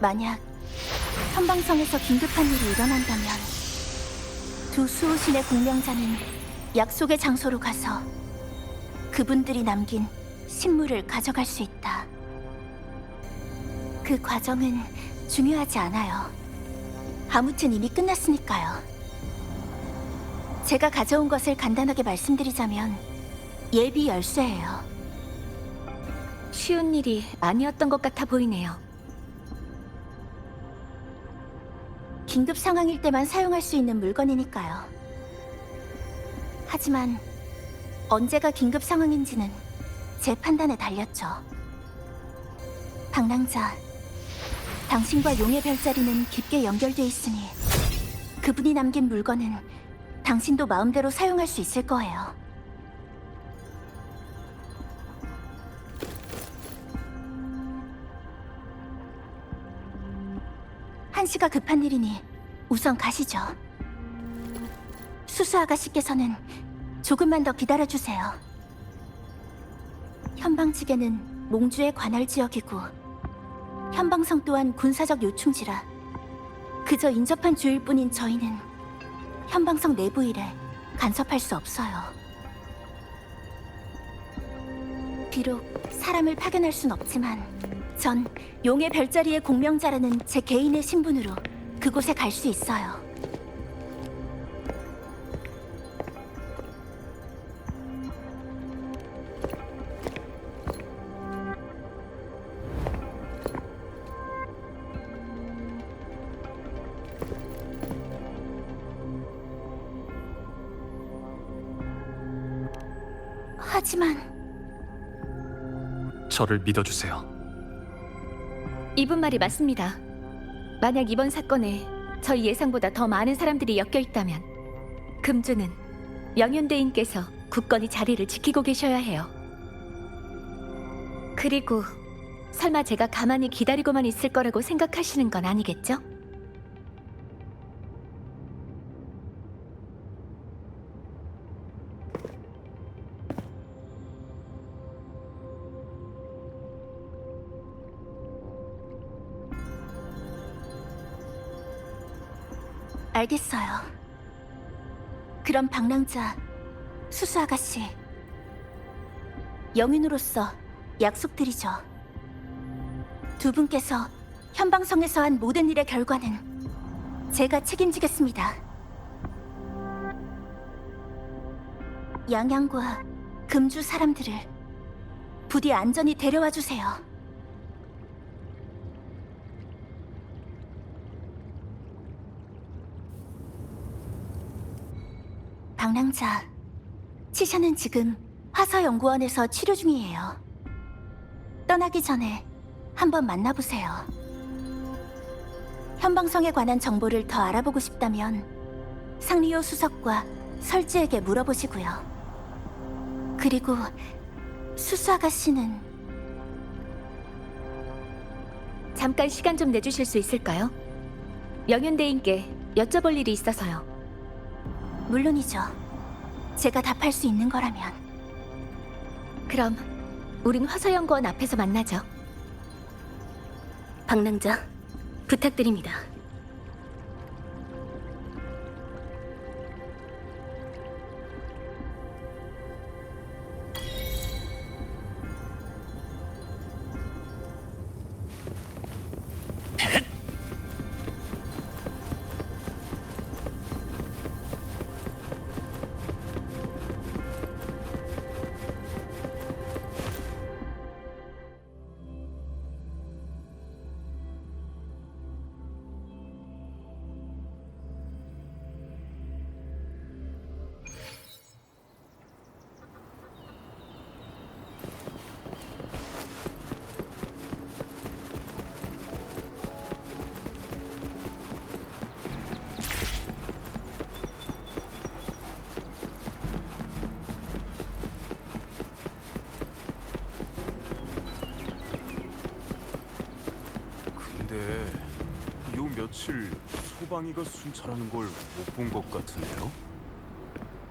[SPEAKER 10] 만약 현방성에서 긴급한 일이 일어난다면 두 수호신의 공명자는 약속의 장소로 가서 그분들이 남긴 신물을 가져갈 수 있다. 그 과정은 중요하지 않아요. 아무튼 이미 끝났으니까요. 제가 가져온 것을 간단하게 말씀드리자면 예비 열쇠예요.
[SPEAKER 3] 쉬운 일이 아니었던 것 같아 보이네요.
[SPEAKER 10] 긴급 상황일 때만 사용할 수 있는 물건이니까요. 하지만 언제가 긴급 상황인지는 제 판단에 달렸죠. 방랑자, 당신과 용의 별자리는 깊게 연결돼 있으니 그분이 남긴 물건은 당신도 마음대로 사용할 수 있을 거예요. 한시가 급한 일이니 우선 가시죠. 수수 아가씨께서는 조금만 더 기다려주세요. 현방지계는 몽주의 관할 지역이고 현방성 또한 군사적 요충지라 그저 인접한 주일 뿐인 저희는 현방성 내부 일에 간섭할 수 없어요. 비록 사람을 파견할 순 없지만 전 용의 별자리의 공명자라는 제 개인의 신분으로 그곳에 갈 수 있어요. 하지만
[SPEAKER 1] 저를 믿어주세요.
[SPEAKER 3] 이분 말이 맞습니다. 만약 이번 사건에 저희 예상보다 더 많은 사람들이 엮여 있다면 금주는 영윤대인께서 굳건히 자리를 지키고 계셔야 해요. 그리고 설마 제가 가만히 기다리고만 있을 거라고 생각하시는 건 아니겠죠?
[SPEAKER 10] 알겠어요. 그럼 방랑자, 수수 아가씨, 영윤으로서 약속드리죠. 두 분께서 현방성에서 한 모든 일의 결과는 제가 책임지겠습니다. 양양과 금주 사람들을 부디 안전히 데려와 주세요. 방랑자, 치샤는 지금 화서연구원에서 치료 중이에요. 떠나기 전에 한번 만나보세요. 현방성에 관한 정보를 더 알아보고 싶다면 상리호 수석과 설지에게 물어보시고요. 그리고 수수 아가씨는
[SPEAKER 3] 잠깐 시간 좀 내주실 수 있을까요? 영윤대인께 여쭤볼 일이 있어서요.
[SPEAKER 10] 물론이죠. 제가 답할 수 있는 거라면.
[SPEAKER 3] 그럼 우린 화서연구원 앞에서 만나죠. 박랑자, 부탁드립니다.
[SPEAKER 9] 근데 요 며칠 소방이가 순찰하는 걸 못 본 것 같은데요?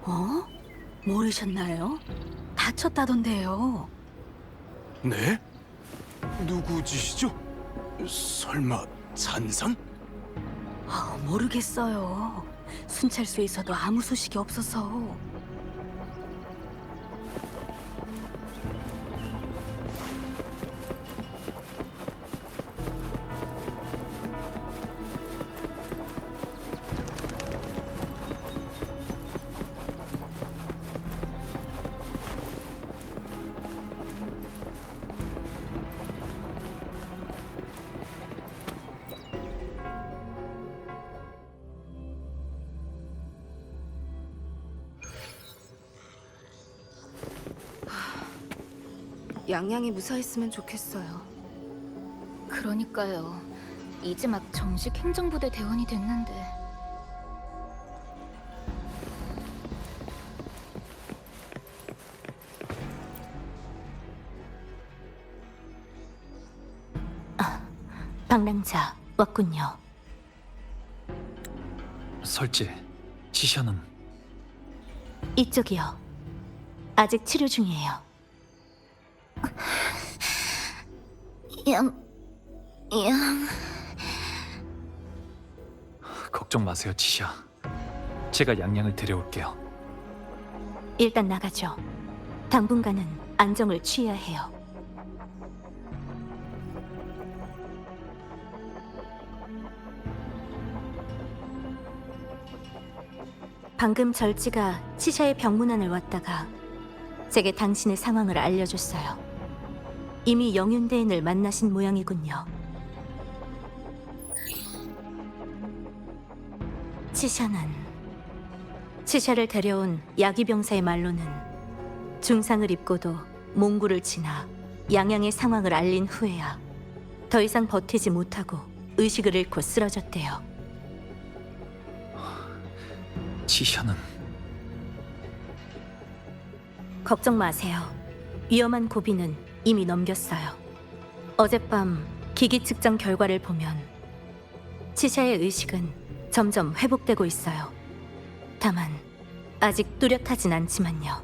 [SPEAKER 7] 어? 모르셨나요? 다쳤다던데요.
[SPEAKER 6] 네? 누구 짓이죠? 설마 잔상?
[SPEAKER 7] 모르겠어요. 순찰소에서도 아무 소식이 없어서.
[SPEAKER 3] 양양이 무사했으면 좋겠어요. 그러니까요. 이제 막 정식 행정부대 대원이 됐는데.
[SPEAKER 10] 박랑자 왔군요.
[SPEAKER 1] 설지, 치샤는
[SPEAKER 10] 이쪽이요. 아직 치료 중이에요.
[SPEAKER 2] 양...
[SPEAKER 1] 걱정 마세요, 치샤. 제가 양양을 데려올게요.
[SPEAKER 10] 일단 나가죠. 당분간은 안정을 취해야 해요. 방금 절지가 치샤의 병문안을 왔다가 제게 당신의 상황을 알려줬어요. 이미 영윤대인을 만나신 모양이군요. 치샤를 데려온 야기병사의 말로는 중상을 입고도 몽구를 지나 양양의 상황을 알린 후에야 더 이상 버티지 못하고 의식을 잃고 쓰러졌대요.
[SPEAKER 1] 치샤는
[SPEAKER 10] 걱정 마세요. 위험한 고비는 이미 넘겼어요. 어젯밤 기기 측정 결과를 보면 치샤의 의식은 점점 회복되고 있어요. 다만 아직 뚜렷하진 않지만요.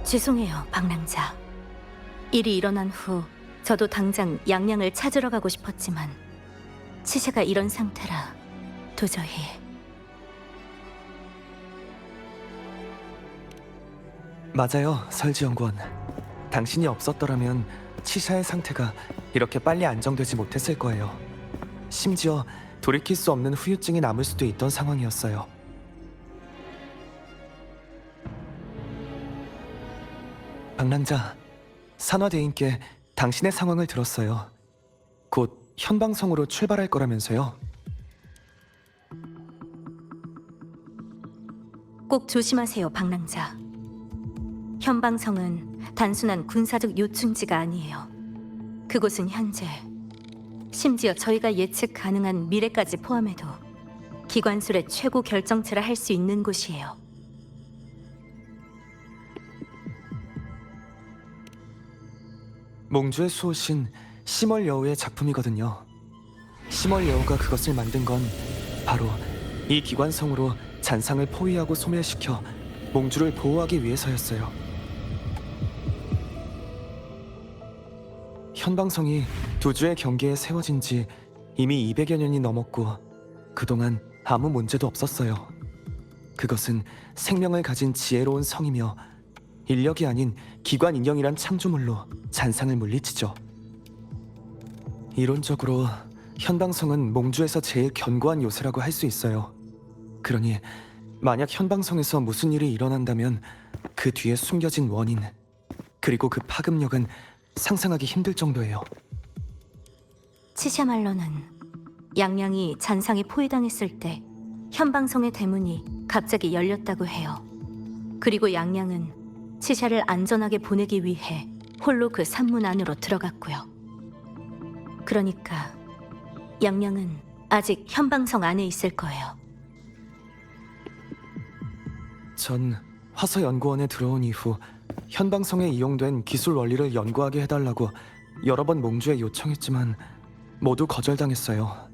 [SPEAKER 10] 죄송해요, 박랑자. 일이 일어난 후 저도 당장 양양을 찾으러 가고 싶었지만 치샤가 이런 상태라 도저히...
[SPEAKER 11] 맞아요, 설지연구원. 당신이 없었더라면 치샤의 상태가 이렇게 빨리 안정되지 못했을 거예요. 심지어 돌이킬 수 없는 후유증이 남을 수도 있던 상황이었어요. 박랑자, 산화대인께 당신의 상황을 들었어요. 곧 현방성으로 출발할 거라면서요.
[SPEAKER 10] 꼭 조심하세요, 박랑자. 현방성은
[SPEAKER 3] 단순한 군사적 요충지가 아니에요. 그곳은 현재, 심지어 저희가 예측 가능한 미래까지 포함해도 기관술의 최고 결정체라 할 수 있는 곳이에요.
[SPEAKER 11] 몽주의 수호신 시멀 여우의 작품이거든요. 시멀 여우가 그것을 만든 건 바로 이 기관성으로 잔상을 포위하고 소멸시켜 몽주를 보호하기 위해서였어요. 현방성이 두주의 경계에 세워진 지 이미 200여 년이 넘었고 그동안 아무 문제도 없었어요. 그것은 생명을 가진 지혜로운 성이며 인력이 아닌 기관 인형이란 창조물로 잔상을 물리치죠. 이론적으로 현방성은 몽주에서 제일 견고한 요새라고 할 수 있어요. 그러니 만약 현방성에서 무슨 일이 일어난다면 그 뒤에 숨겨진 원인 그리고 그 파급력은 상상하기 힘들 정도예요.
[SPEAKER 3] 치샤 말로는 양양이 잔상에 포위당했을 때 현방성의 대문이 갑자기 열렸다고 해요. 그리고 양양은 치샤를 안전하게 보내기 위해 홀로 그 산문 안으로 들어갔고요. 그러니까 양양은 아직 현방성 안에 있을 거예요.
[SPEAKER 11] 전 화서연구원에 들어온 이후 현방성에 이용된 기술 원리를 연구하게 해달라고 여러 번 몽주에 요청했지만 모두 거절당했어요.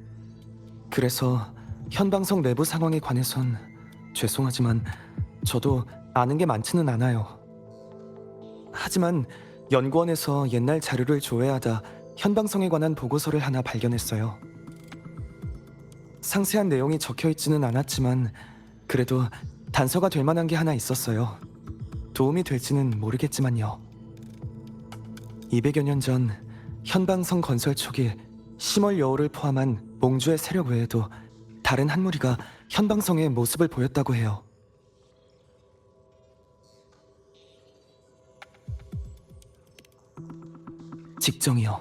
[SPEAKER 11] 그래서 현방성 내부 상황에 관해선 죄송하지만 저도 아는 게 많지는 않아요. 하지만 연구원에서 옛날 자료를 조회하다 현방성에 관한 보고서를 하나 발견했어요. 상세한 내용이 적혀있지는 않았지만 그래도 단서가 될 만한 게 하나 있었어요. 도움이 될지는 모르겠지만요. 200여 년 전 현방성 건설 초기 시멀 여우를 포함한 몽주의 세력 외에도 다른 한 무리가 현방성의 모습을 보였다고 해요. 직정이요.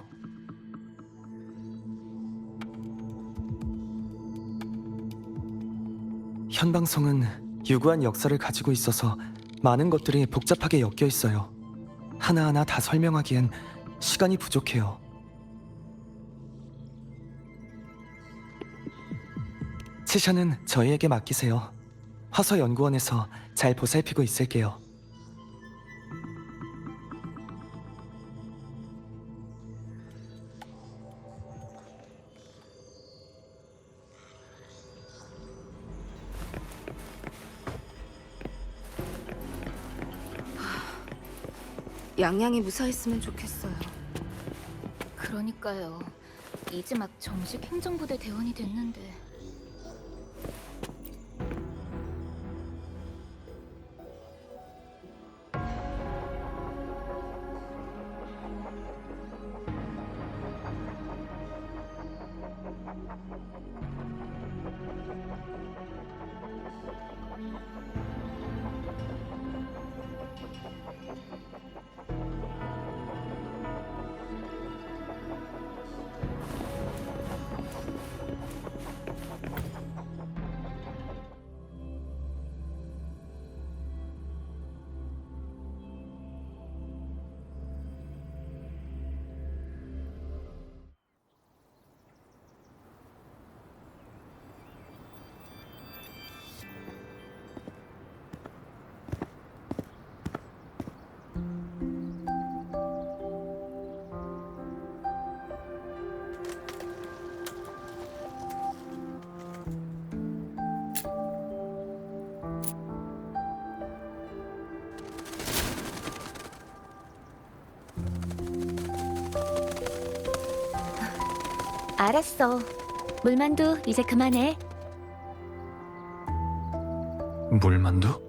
[SPEAKER 11] 현방성은 유구한 역사를 가지고 있어서 많은 것들이 복잡하게 엮여 있어요. 하나하나 다 설명하기엔 시간이 부족해요. 치샤는 저희에게 맡기세요. 화서연구원에서 잘 보살피고 있을게요.
[SPEAKER 7] 양양이 무사했으면 좋겠어요.
[SPEAKER 10] 그러니까요. 이제 막 정식 행정부대 대원이 됐는데.
[SPEAKER 2] 알았어. 물만두 이제 그만해.
[SPEAKER 1] 물만두?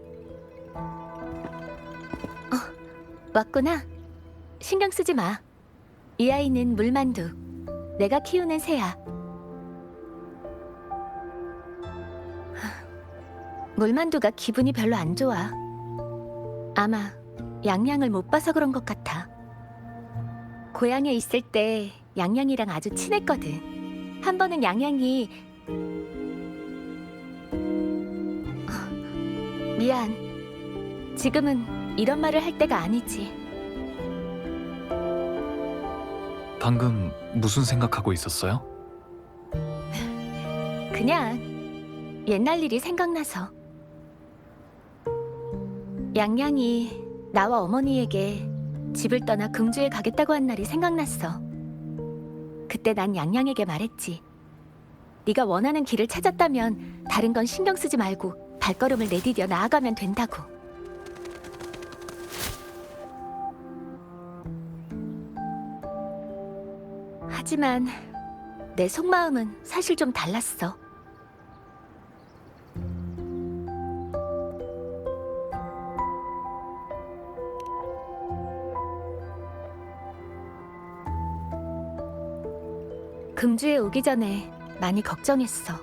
[SPEAKER 2] 왔구나. 신경 쓰지 마. 이 아이는 물만두. 내가 키우는 새야. 물만두가 기분이 별로 안 좋아. 아마 양양을 못 봐서 그런 것 같아. 고향에 있을 때 양양이랑 아주 친했거든. 한 번은 양양이 미안. 지금은 이런 말을 할 때가 아니지.
[SPEAKER 1] 방금 무슨 생각하고 있었어요?
[SPEAKER 10] 그냥 옛날 일이 생각나서. 양양이 나와 어머니에게 집을 떠나 금주에 가겠다고 한 날이 생각났어. 그때 난 양양에게 말했지. 네가 원하는 길을 찾았다면 다른 건 신경 쓰지 말고 발걸음을 내디뎌 나아가면 된다고. 하지만 내 속마음은 사실 좀 달랐어. 금주에 오기 전에 많이 걱정했어.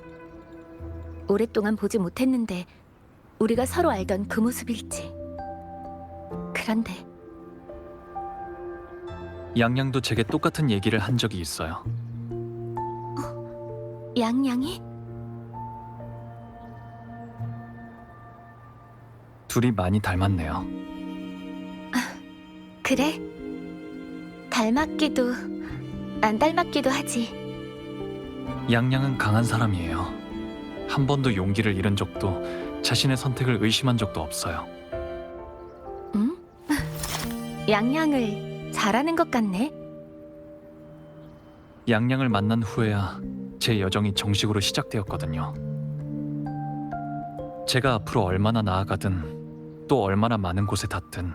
[SPEAKER 10] 오랫동안 보지 못했는데 우리가 서로 알던 그 모습일지. 그런데
[SPEAKER 1] 양양도 제게 똑같은 얘기를 한 적이 있어요.
[SPEAKER 10] 양양이?
[SPEAKER 1] 둘이 많이 닮았네요.
[SPEAKER 10] 그래? 닮았기도 안 닮았기도 하지.
[SPEAKER 1] 양양은 강한 사람이에요. 한 번도 용기를 잃은 적도 자신의 선택을 의심한 적도 없어요.
[SPEAKER 10] 응? 양양을 잘하는 것 같네.
[SPEAKER 1] 양양을 만난 후에야 제 여정이 정식으로 시작되었거든요. 제가 앞으로 얼마나 나아가든 또 얼마나 많은 곳에 닿든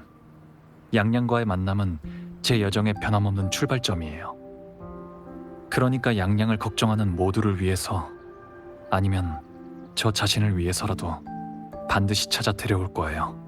[SPEAKER 1] 양양과의 만남은 제 여정의 변함없는 출발점이에요. 그러니까 양양을 걱정하는 모두를 위해서 아니면 저 자신을 위해서라도 반드시 찾아 데려올 거예요.